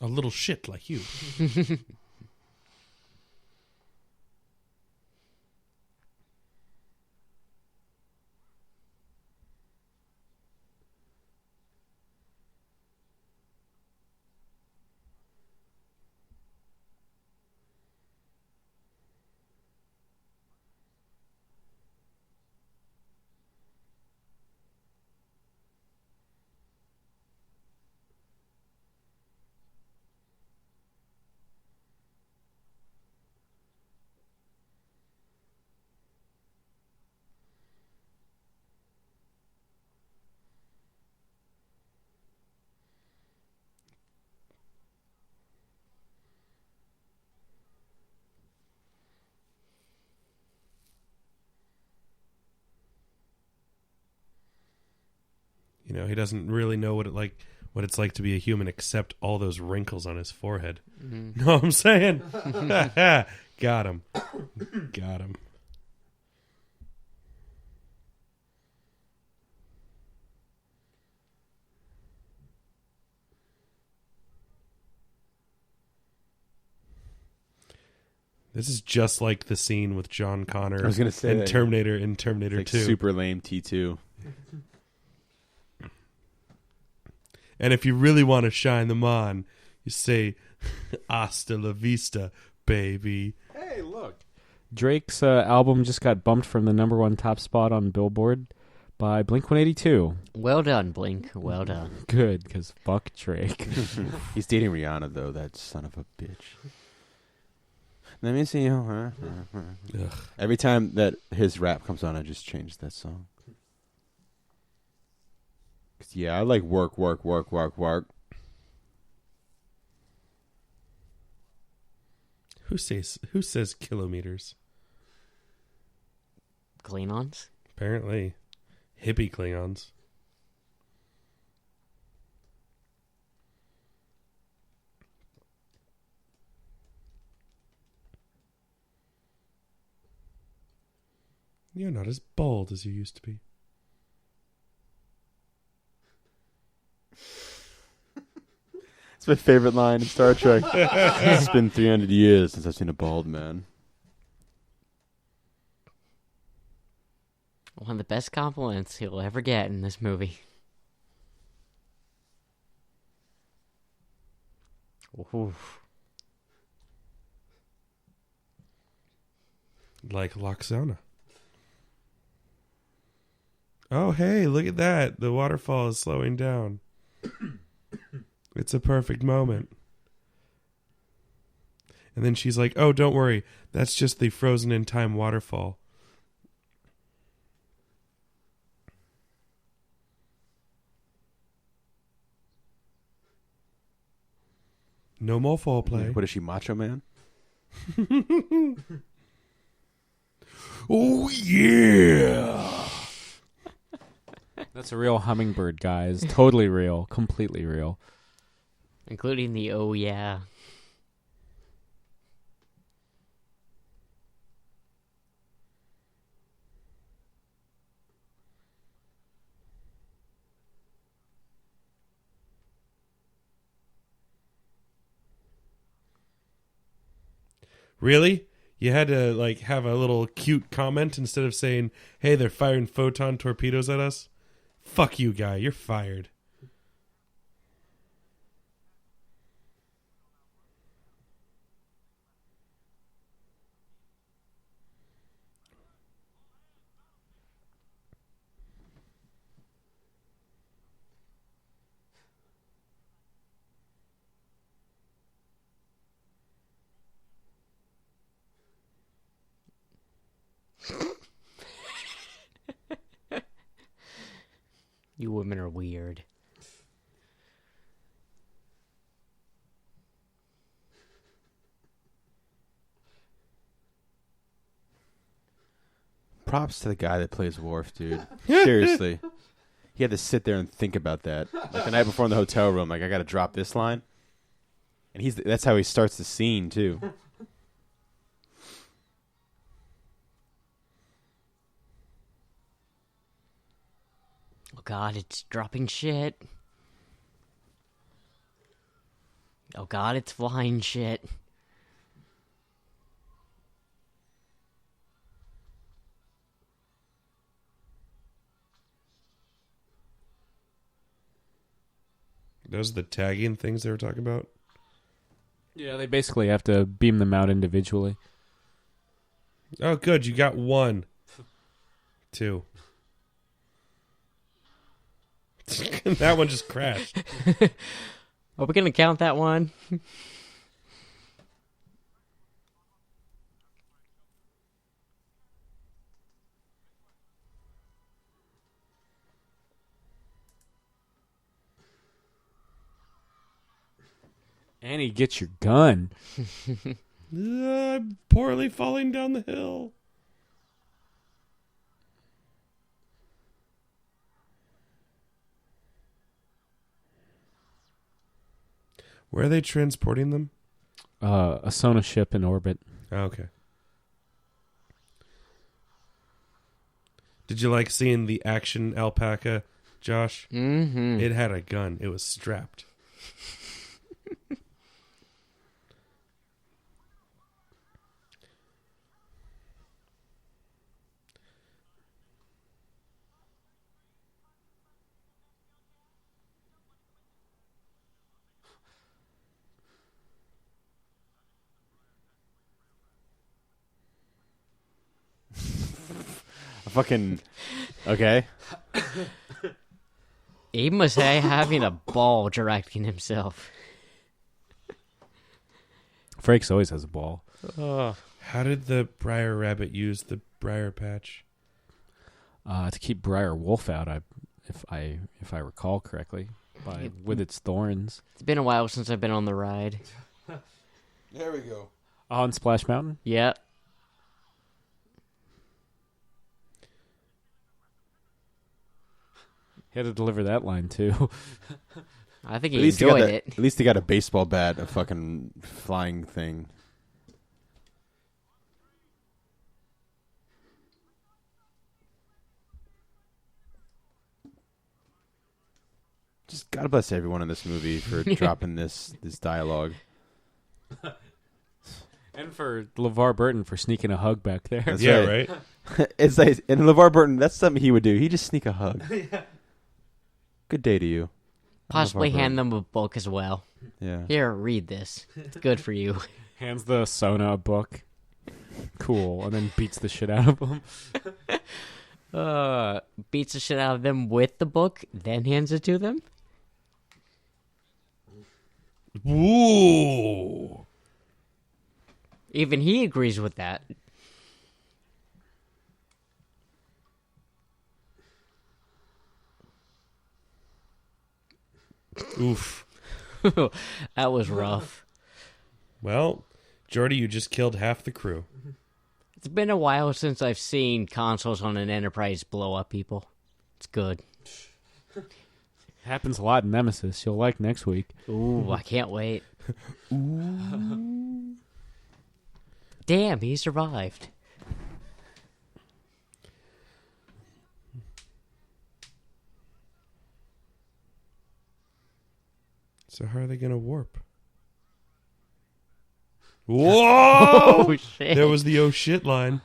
A little shit like you. You know, he doesn't really know what it's like to be a human except all those wrinkles on his forehead. Mm-hmm. Know what I'm saying? Got him. Got him. This is just like the scene with John Connor I was gonna say in that. Terminator Like 2. super lame T2. And if you really want to shine them on, you say, hasta la vista, baby. Hey, look. Drake's album just got bumped from the #1 top spot on Billboard by Blink-182. Well done, Blink. Well done. Good, because fuck Drake. He's dating Rihanna, though, that son of a bitch. Let me see you. Ugh. Every time that his rap comes on, I just change that song. 'Cause, yeah, I like work. Who says kilometers? Klingons? Apparently. Hippie Klingons. You're not as bald as you used to be. It's my favorite line in Star Trek. It's been 300 years since I've seen a bald man. One of the best compliments he'll ever get in this movie. Oof. Like Loxona. Oh, hey, look at that. The waterfall is slowing down. It's a perfect moment. And then she's like, oh, don't worry. That's just the frozen in time waterfall. No more foreplay. What is she, Macho Man? Oh, yeah. That's a real hummingbird, guys. Totally real. Completely real. Including the oh yeah. Really? You had to like have a little cute comment instead of saying, "Hey, they're firing photon torpedoes at us." Fuck you, guy. You're fired. You women are weird. Props to the guy that plays Worf, dude. Seriously. He had to sit there and think about that. Like the night before in the hotel room, like, I got to drop this line. And that's how he starts the scene, too. Oh God, it's dropping shit. Oh God, it's flying shit. Those are the tagging things they were talking about? Yeah, they basically have to beam them out individually. Oh, good. You got 1. 2. That one just crashed. Are we gonna count that one? Annie, get your gun. I'm poorly falling down the hill. Where are they transporting them? A Sona ship in orbit. Oh, okay. Did you like seeing the action alpaca, Josh? Mm-hmm. It had a gun. It was strapped. Fucking... Okay. He must be having a ball directing himself. Frakes always has a ball. How did the Briar Rabbit use the Briar Patch? To keep Briar Wolf out, if I recall correctly, with its thorns. It's been a while since I've been on the ride. There we go. On Splash Mountain? Yep. He had to deliver that line, too. I think he enjoyed it. At least he got a baseball bat, a fucking flying thing. Just God bless everyone in this movie for dropping this dialogue. And for LeVar Burton for sneaking a hug back there. That's Yeah, right? It's like, and LeVar Burton, that's something he would do. He'd just sneak a hug. Good day to you. Possibly LeVar hand Burton. them a book as well. Yeah. Here, read this. It's good for you. Hands the Sona a book. Cool. And then beats the shit out of him. Beats the shit out of them with the book, then hands it to them. Ooh. Even he agrees with that. Oof. That was rough. Well, Jordy, you just killed half the crew. It's been a while since I've seen consoles on an Enterprise blow up people. It's good. Happens a lot in Nemesis. You'll like next week. Ooh, I can't wait. Damn, he survived. So how are they going to warp? Whoa! Oh shit! There was the oh shit line.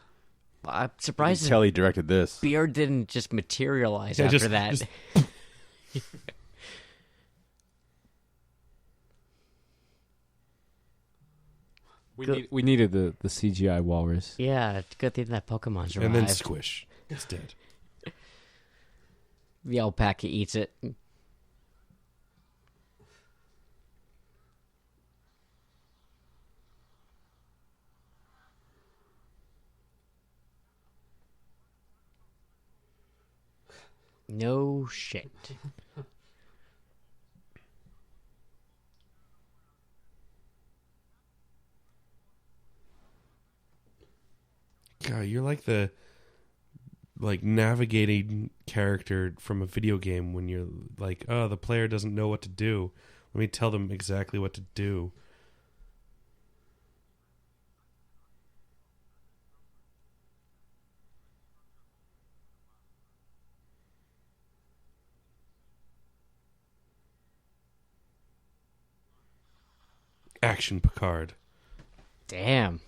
I'm You surprised can his tell he directed this. beard didn't just materialize Yeah, after that. just- We needed the CGI walrus. Yeah, good thing that Pokemon survived. and then squish. It's dead. The alpaca eats it. No shit. God, you're like the navigating character from a video game when you're like, oh, the player doesn't know what to do. Let me tell them exactly what to do. Action Picard. Damn.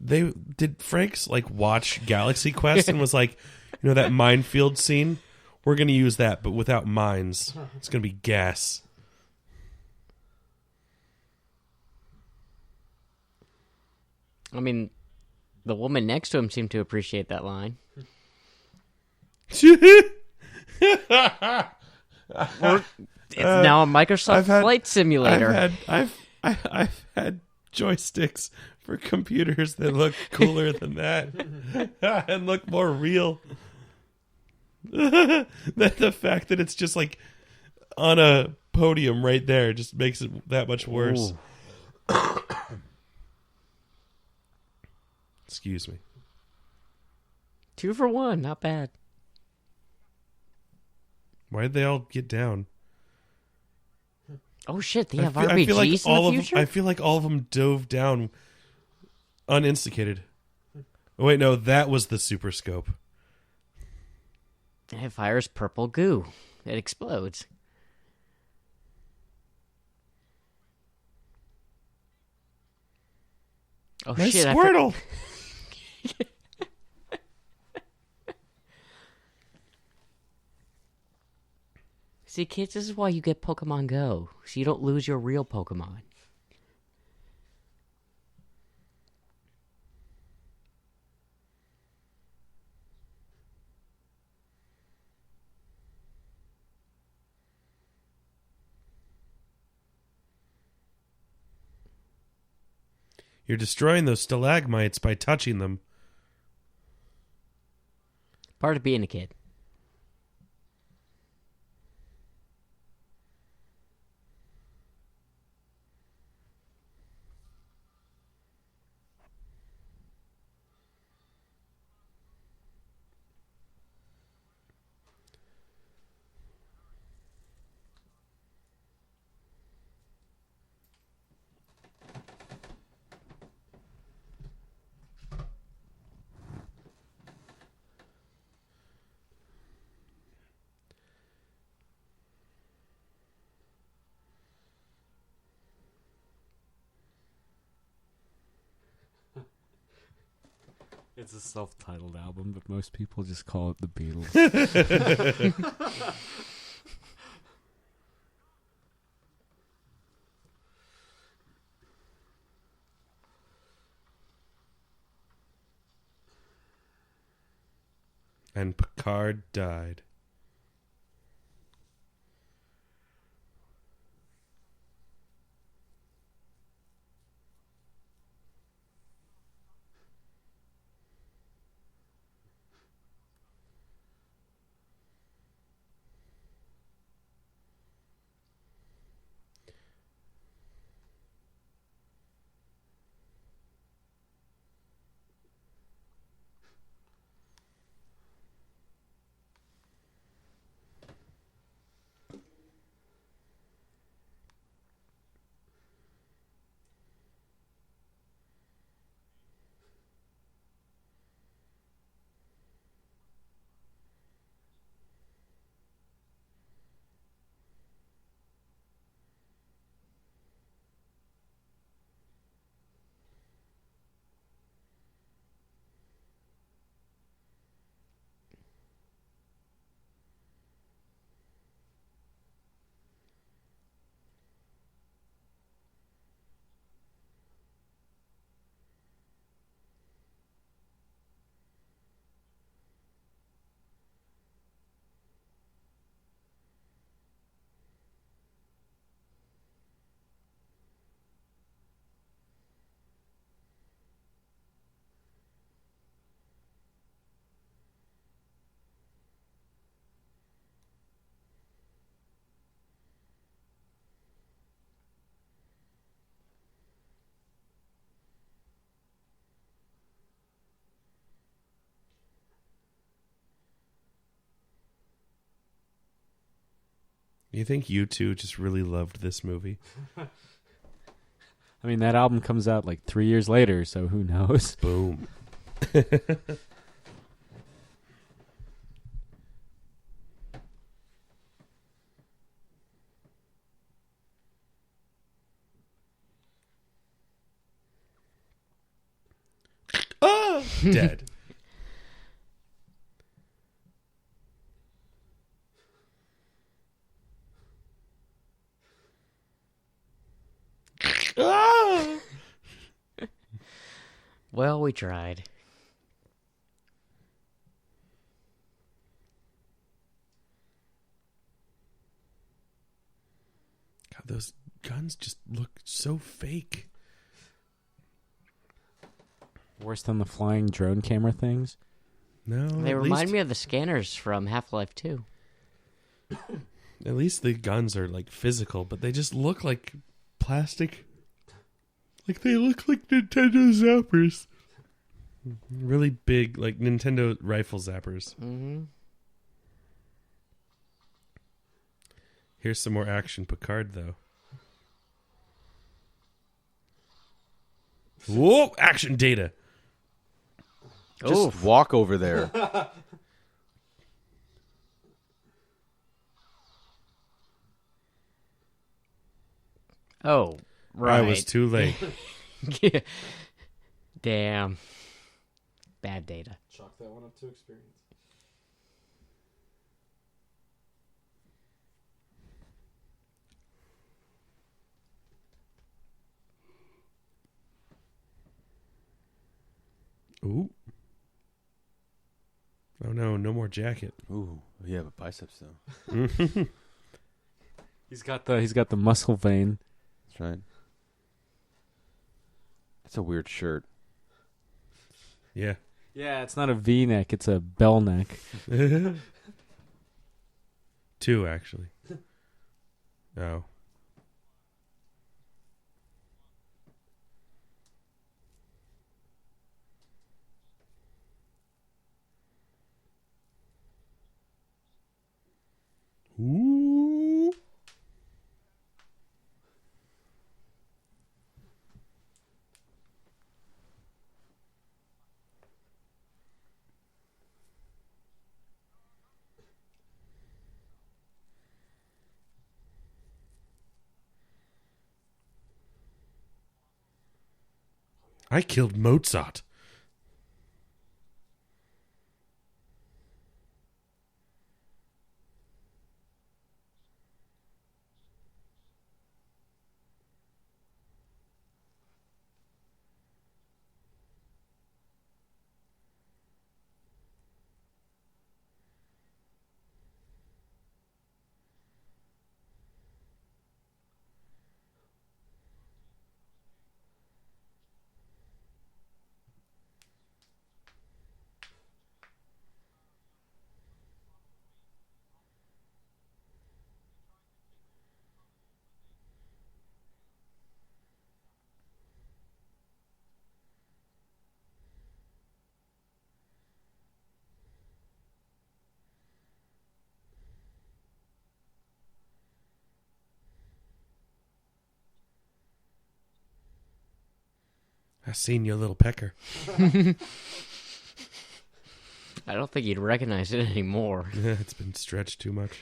Did Frank's watch Galaxy Quest and was like, that minefield scene? We're gonna use that, but without mines. It's gonna be gas. I mean, the woman next to him seemed to appreciate that line. It's now a Microsoft Flight Simulator. I've had joysticks for computers that look cooler than that and look more real. The fact that it's just on a podium right there just makes it that much worse. Excuse me. 2 for 1, not bad. Why'd they all get down? Oh shit, they have I RPGs feel like in all the of future? I feel like all of them dove down uninstigated. Oh wait, no, that was the super scope. It fires purple goo. It explodes. Oh Nice shit! Squirtle. See, kids, this is why you get Pokemon Go, so you don't lose your real Pokemon. You're destroying those stalagmites by touching them. Part of being a kid. It's a self-titled album, but most people just call it the Beatles. And Picard died. You think U2 just really loved this movie? I mean, that album comes out like 3 years later, so who knows? Boom. Oh, dead. Ah! Well, we tried. God, those guns just look so fake. Worse than the flying drone camera things. No, They remind me of the scanners from Half-Life 2. At least the guns are like physical, but they just look like plastic. Like they look like Nintendo zappers. Really big, like Nintendo rifle zappers. Mm-hmm. Here's some more action Picard, though. Whoa! Action data. Just walk over there. Oh, right. I was too late. Yeah. Damn. Bad data. Chalk that one up to experience. Ooh. Oh no, no more jacket. Ooh, yeah, but biceps though. He's got the muscle vein. That's right. That's a weird shirt. Yeah. Yeah, it's not a V-neck, it's a bell neck. 2, actually. Oh. Ooh. I killed Mozart. I seen your little pecker. I don't think you'd recognize it anymore. It's been stretched too much.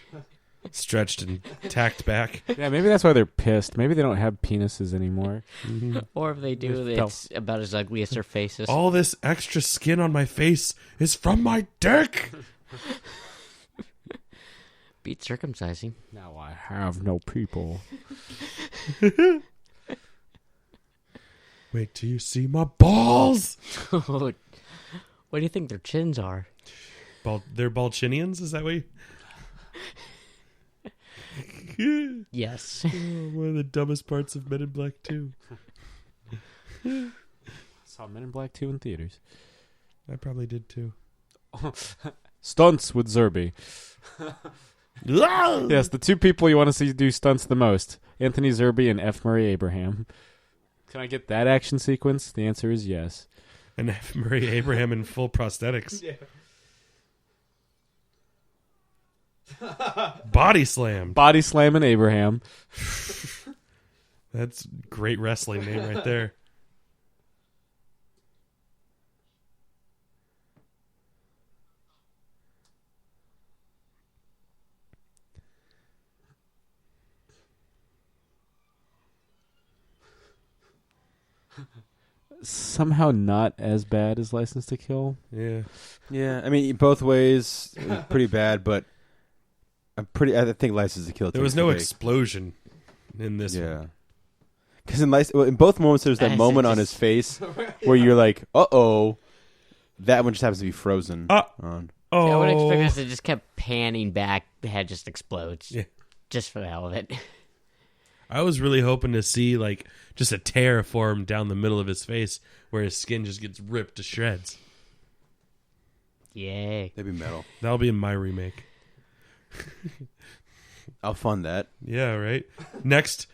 Stretched and tacked back. Yeah, maybe that's why they're pissed. Maybe they don't have penises anymore. Or if they do, it's about as ugly as their faces. All this extra skin on my face is from my dick. Beat circumcising. Now I have no people. Wait till you see my balls. What do you think their chins are? They're Balchinians? Is that what you... Yes. One of the dumbest parts of Men in Black 2. Saw Men in Black 2 in theaters. I probably did too. Stunts with Zerby. Yes, the two people you want to see do stunts the most. Anthony Zerby and F. Murray Abraham. Can I get that action sequence? The answer is yes. And F. Murray Abraham in full prosthetics. Yeah. Body slammed. Body slamming Abraham. That's great wrestling name right there. Somehow not as bad as License to Kill. Yeah. Yeah, I mean, both ways, it was pretty bad, but I think License to Kill. There was no explosion in this one. Yeah. Because in both moments, there's that moment on his face where you're like, uh-oh. That one just happens to be frozen on. Oh. Yeah, I would expect us to just kept panning back. The head just explodes. Yeah. Just for the hell of it. I was really hoping to see like just a tear form down the middle of his face where his skin just gets ripped to shreds. Yay. That'd be metal. That'll be in my remake. I'll fund that. Yeah, right? Next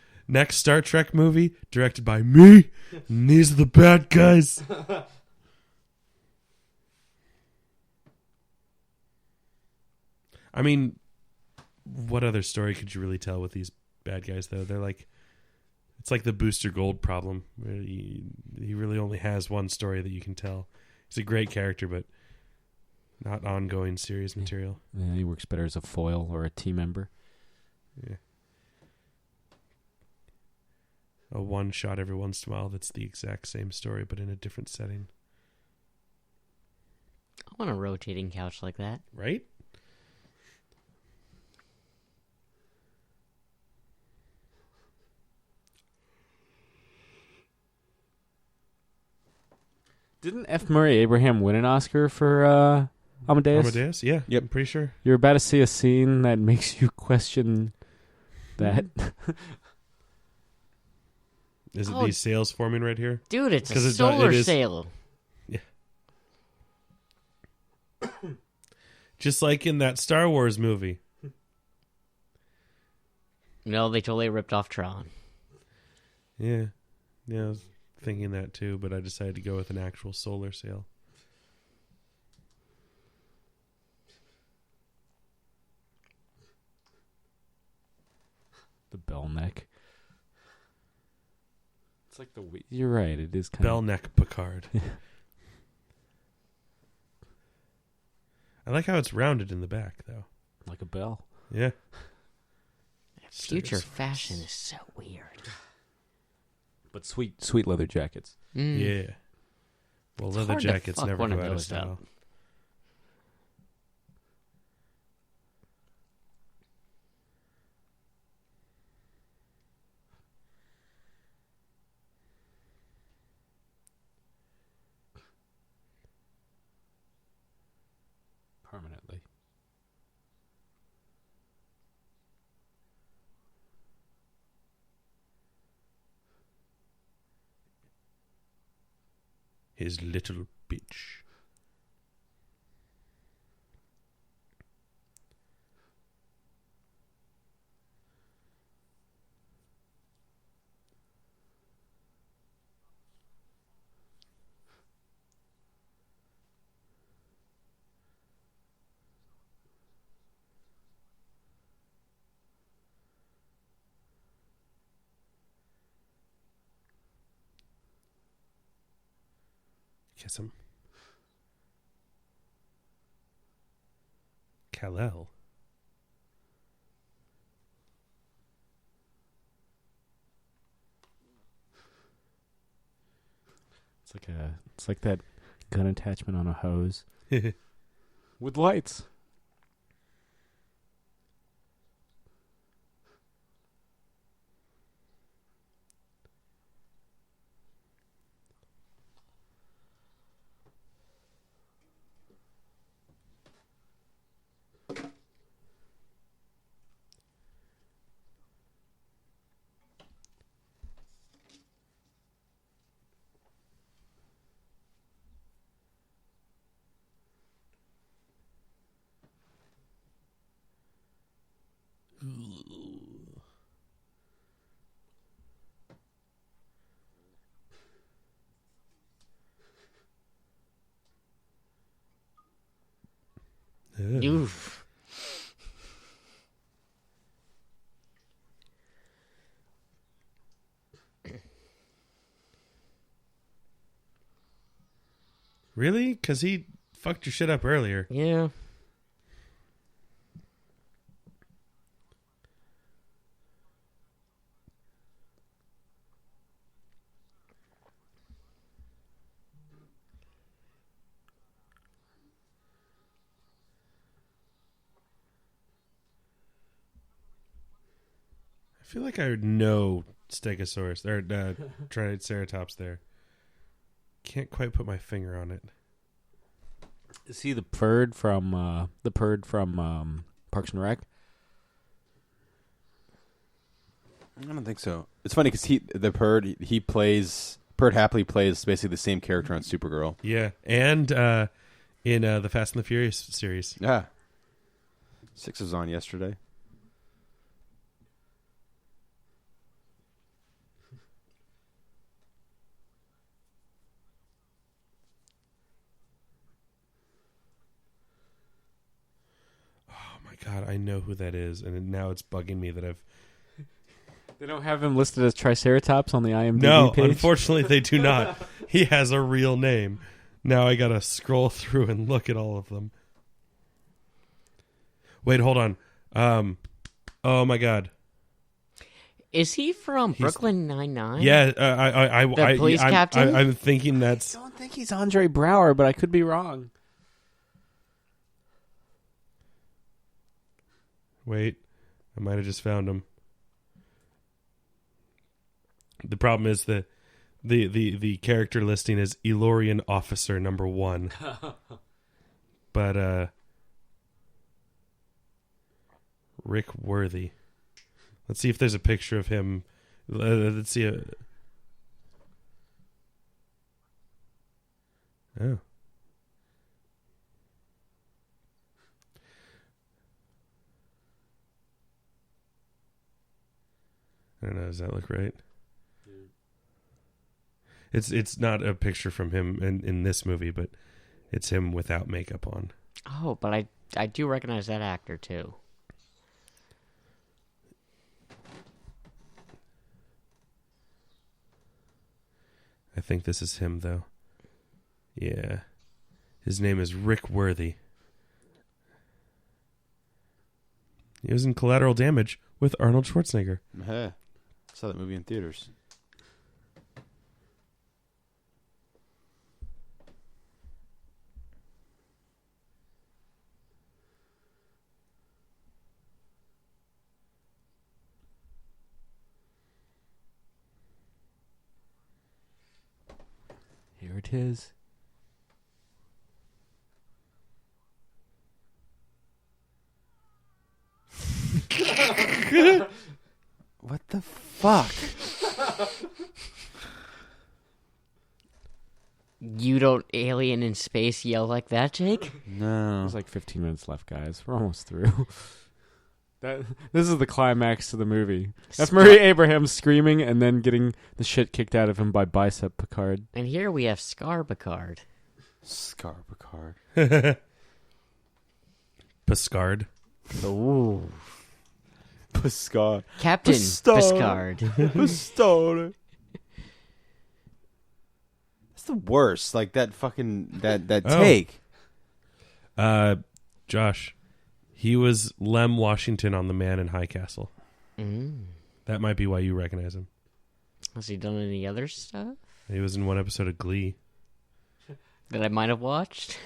Star Trek movie directed by me. And these are the bad guys. I mean, what other story could you really tell with these bad guys, though? They're like, it's like the Booster Gold problem. Where he really only has one story that you can tell. He's a great character, but not ongoing serious material. Yeah, he works better as a foil or a team member. Yeah. A one shot every once in a while that's the exact same story, but in a different setting. I want a rotating couch like that. Right? Didn't F. Murray Abraham win an Oscar for Amadeus? Amadeus? Yeah. Yep. I'm pretty sure. You're about to see a scene that makes you question that. Is it Oh. these sails forming right here? Dude, it's a 'Cause solar it is- sail. Just like in that Star Wars movie. No, they totally ripped off Tron. Yeah. Yeah, I was thinking that too, but I decided to go with an actual solar sail. The bell neck. It's like you're right. It is kind Bell neck Picard. I like how it's rounded in the back, though. like a bell. Yeah. Future fashion is so weird. But sweet leather jackets. Yeah. Well, It's leather hard to jackets fuck never one go of out of those style. up. Permanently. His little bitch. Kiss him. Kal-El. It's like that gun attachment on a hose with lights. Ugh. Oof. Really? Because he fucked your shit up earlier. Yeah. I feel like I know Stegosaurus or Triceratops there. Can't quite put my finger on it. Is he the Purd from Parks and Rec? I don't think so. It's funny because Purd happily plays basically the same character on Supergirl. Yeah, and in the Fast and the Furious series. Yeah. 6 was on yesterday. Oh my god, I know who that is, and now it's bugging me that I've... They don't have him listed as Triceratops on the IMDb No, page? unfortunately they do not. He has a real name. Now I gotta scroll through and look at all of them. Wait, hold on. Oh my god. Is he from Brooklyn Nine-Nine? Yeah, The police captain? I'm thinking that's... I don't think he's Andre Brower, but I could be wrong. Wait, I might have just found him. The problem is the character listing is Elorian Officer number 1. But Rick Worthy. Let's see if there's a picture of him. Let's see. Oh. I don't know. Does that look right? It's not a picture from him in this movie, but it's him without makeup on. Oh, but I do recognize that actor too. I think this is him, though. Yeah. His name is Rick Worthy. He was in Collateral Damage with Arnold Schwarzenegger. Hey, saw that movie in theaters. Here it is. What the fuck? You don't alien in space yell like that, Jake? No. There's like 15 minutes left, guys. We're almost through. This is the climax to the movie. That's Murray Abraham screaming and then getting the shit kicked out of him by Bicep Picard. And here we have Scar Picard. Scar Picard. Piscard. Ooh. Piscard. Captain Piscard. Piscard. Piscard. That's the worst. Like that fucking that Oh. take. Josh. He was Lem Washington on The Man in High Castle. That might be why you recognize him. Has he done any other stuff He was in one episode of Glee. that I might have watched?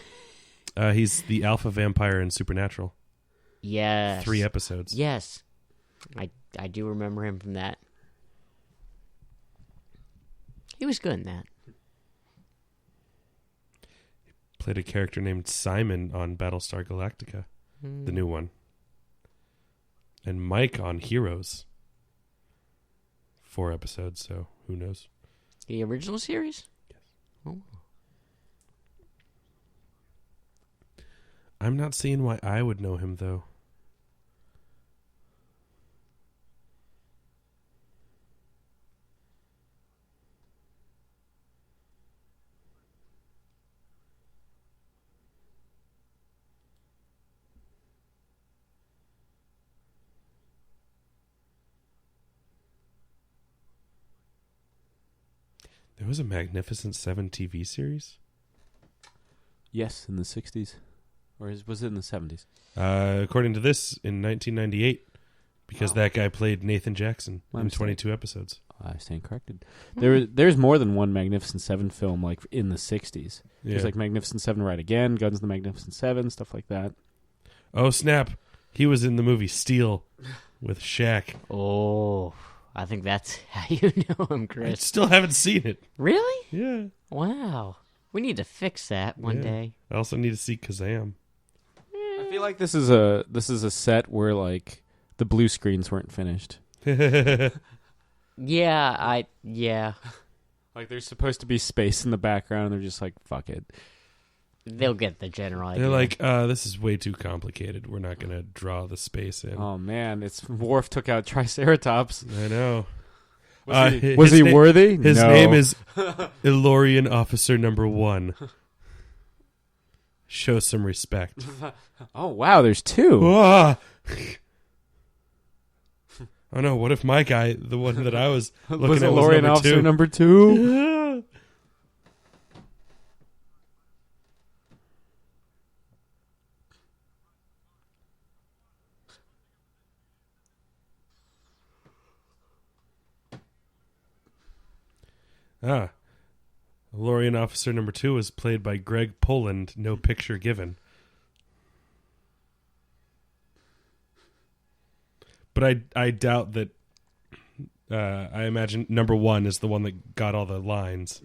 He's the alpha vampire in Supernatural. Yes. 3 episodes. Yes. I do remember him from that. He was good in that. Played a character named Simon on Battlestar Galactica. The new one. And Mike on Heroes. 4 episodes, so who knows? The original series? Yes. Oh. I'm not seeing why I would know him, though. There was a Magnificent Seven TV series? Yes, in the 60s. Or was it in the 70s? According to this, in 1998, because that guy played Nathan Jackson My in mistake. 22 episodes. I stand corrected. There's more than one Magnificent Seven film like in the 60s. Yeah. There's like Magnificent Seven Right Again, Guns of the Magnificent Seven, stuff like that. Oh, snap. He was in the movie Steel with Shaq. Oh, I think that's how you know him, I Chris. still haven't seen it. Really? Yeah. Wow. We need to fix that one Yeah. day. I also need to see Kazam. I feel like this is a set where like the blue screens weren't finished. Yeah. Like there's supposed to be space in the background and they're just like, fuck it. They'll get the general idea. They're like, this is way too complicated. We're not going to draw the space in. Oh man, it's Worf took out Triceratops. I know. Was he his worthy? His No. name is Ilorian Officer Number 1. Show some respect. Oh wow, there's two. Ah! Oh no, what if my guy, the one that I was looking Was at, was Lorian number Officer 2? number 2? Lorian Officer Number 2 was played by Greg Poland, no picture given. But I doubt that. I imagine number 1 is the one that got all the lines.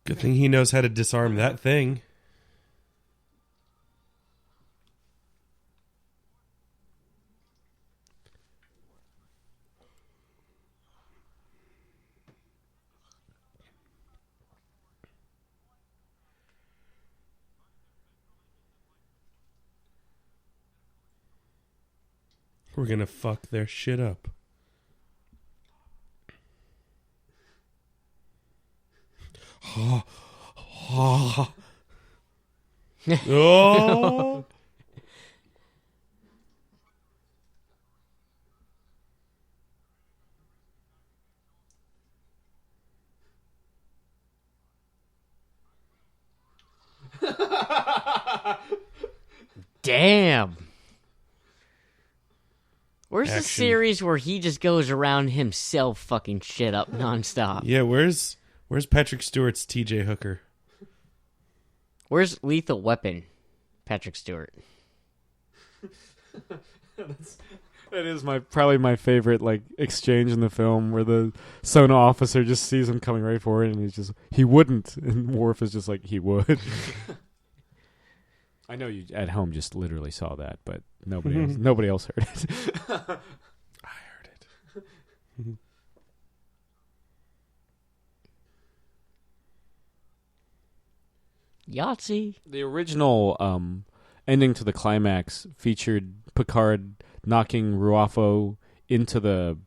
Good thing he knows how to disarm that thing. We're gonna fuck their shit up. Oh! Damn. Where's the Action. series where he just goes around himself fucking shit up nonstop? Yeah, where's Patrick Stewart's T.J. Hooker? Where's Lethal Weapon, Patrick Stewart? That is probably my favorite like exchange in the film where the Sona officer just sees him coming right for it and he wouldn't, and Worf is just like he would. I know you at home just literally saw that, but nobody else heard it. I heard it. Yahtzee. The original ending to the climax featured Picard knocking Ruafo into the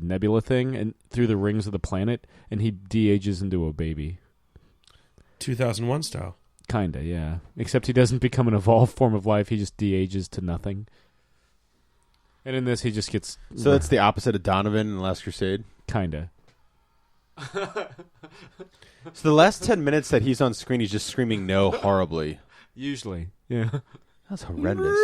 nebula thing and through the rings of the planet, and he de-ages into a baby. 2001 style. Kinda, yeah. Except he doesn't become an evolved form of life; he just de-ages to nothing. And in this, he just gets So that's the opposite of Donovan in The Last Crusade. kinda. So the last 10 minutes that he's on screen, he's just screaming no horribly. Usually, yeah. That's horrendous.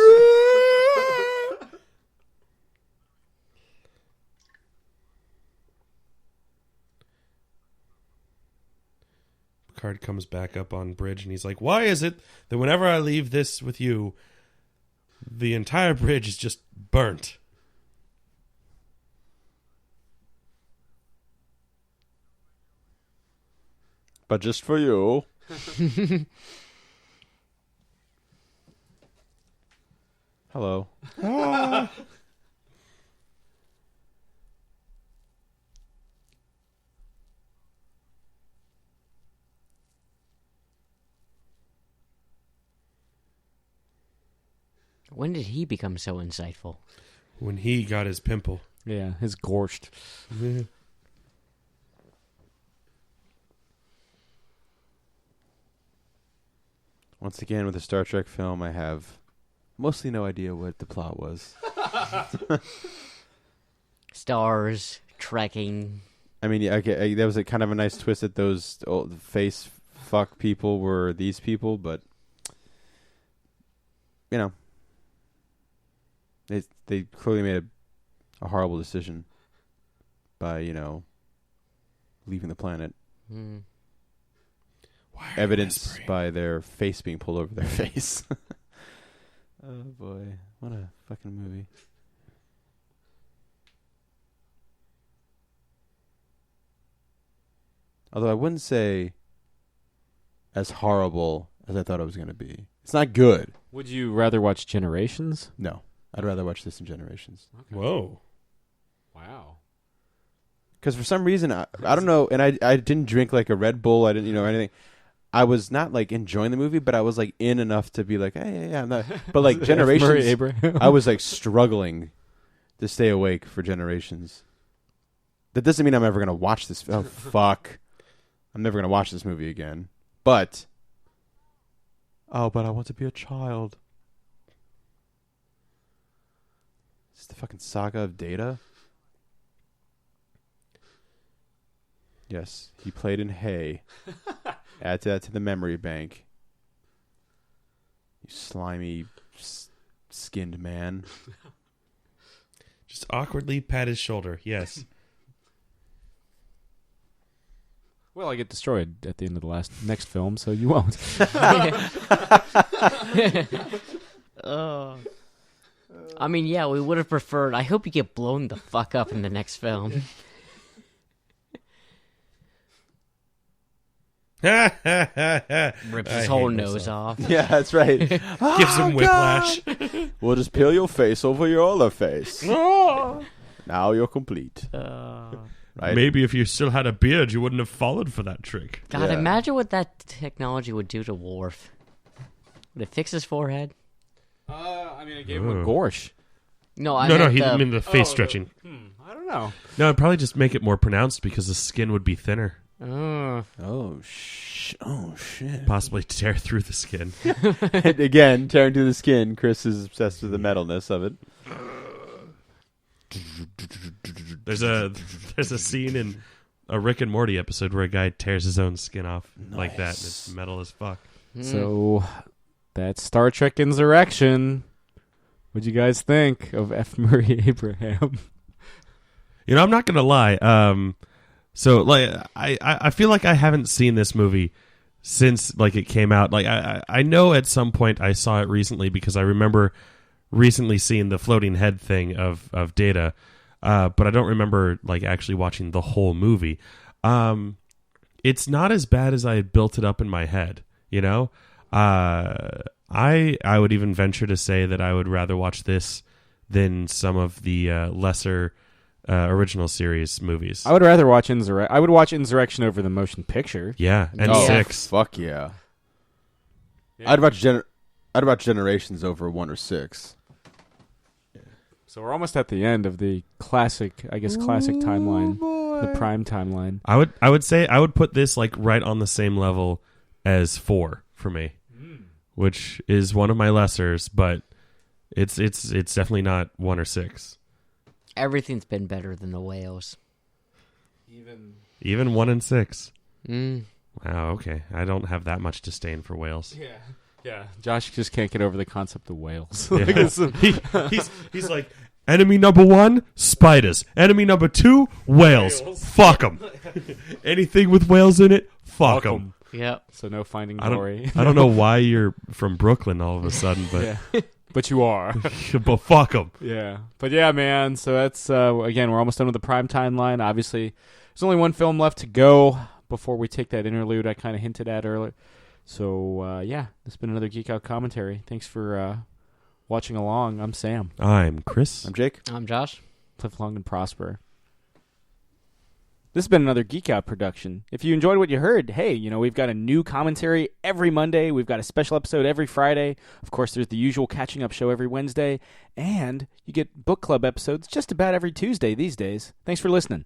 Picard comes back up on bridge and he's like, "Why is it that whenever I leave this with you, the entire bridge is just burnt?" But just for you. Hello. When did he become so insightful? When he got his pimple. Yeah, his gorsht. Once again, with a Star Trek film, I have mostly no idea what the plot was. Stars, trekking. I mean, yeah, okay, that was a kind of a nice twist that those old face fuck people were these people, but you know, they clearly made a horrible decision by leaving the planet. Evidenced by their face being pulled over their face. Oh boy, what a fucking movie. Although I wouldn't say as horrible as I thought it was going to be. It's not good. Would you rather watch Generations? No. I'd rather watch this than Generations. Okay. Whoa. Wow. Because for some reason, I don't know, and I didn't drink like a Red Bull, I didn't, anything. I was not like enjoying the movie, but I was like in enough to be like, hey, yeah, I'm not. But like Generations, I was like struggling to stay awake for Generations. That doesn't mean I'm ever going to watch this. Oh, fuck. I'm never going to watch this movie again. But I want to be a child. Is this the fucking saga of Data? Yes, he played in Hay. Add that to the memory bank. You slimy, skinned man. Just awkwardly pat his shoulder. Yes. Well, I get destroyed at the end of the next film, so you won't. I mean, yeah, we would have preferred. I hope you get blown the fuck up in the next film. Rips his whole nose off. Yeah, that's right. Gives him whiplash. We'll just peel your face over your other face. Now you're complete. Right? Maybe if you still had a beard, you wouldn't have followed for that trick. God, Yeah. imagine what that technology would do to Worf. Would it fix his forehead? I mean, I gave him a gorsh. No, I No, meant he the- didn't mean the face stretching. I don't know. No, it'd probably just make it more pronounced because the skin would be thinner. Oh shit. Possibly tear through the skin. And again, tearing through the skin. Chris is obsessed with the metalness of it. There's a scene in a Rick and Morty episode where a guy tears his own skin off like that, and it's metal as fuck. So that's Star Trek Insurrection. What'd you guys think of F. Murray Abraham? I'm not gonna lie. So like I feel like I haven't seen this movie since like it came out. Like I know at some point I saw it recently because I remember recently seeing the floating head thing of Data, but I don't remember like actually watching the whole movie. It's not as bad as I had built it up in my head. I would even venture to say that I would rather watch this than some of the lesser original series movies. I would rather watch Insurrection. I would watch Insurrection over the motion picture. Yeah, and Oh, 6. Fuck yeah. I'd watch Generations over 1 or 6. So we're almost at the end of the classic timeline, the prime timeline. I would say I would put this like right on the same level as 4 for me, which is one of my lessers, but it's definitely not 1 or 6. Everything's been better than the whales. Even 1 and 6. Mm. Wow. Okay, I don't have that much disdain for whales. Yeah. Josh just can't get over the concept of whales. Yeah. He's like, enemy number 1, spiders. Enemy number 2, whales. Fuck them. Anything with whales in it, fuck them. Yep. So no Finding I Dory. don't know why you're from Brooklyn all of a sudden, but Yeah. But you are. but fuck them. Yeah. But yeah, man. So that's, again, we're almost done with the prime timeline. Obviously, there's only one film left to go before we take that interlude I kind of hinted at earlier. So, yeah, this has been another Geek Out commentary. Thanks for watching along. I'm Sam. I'm Chris. I'm Jake. I'm Josh. Live long and prosper. This has been another Geek Out production. If you enjoyed what you heard, hey, we've got a new commentary every Monday. We've got a special episode every Friday. Of course, there's the usual catching up show every Wednesday. And you get book club episodes just about every Tuesday these days. Thanks for listening.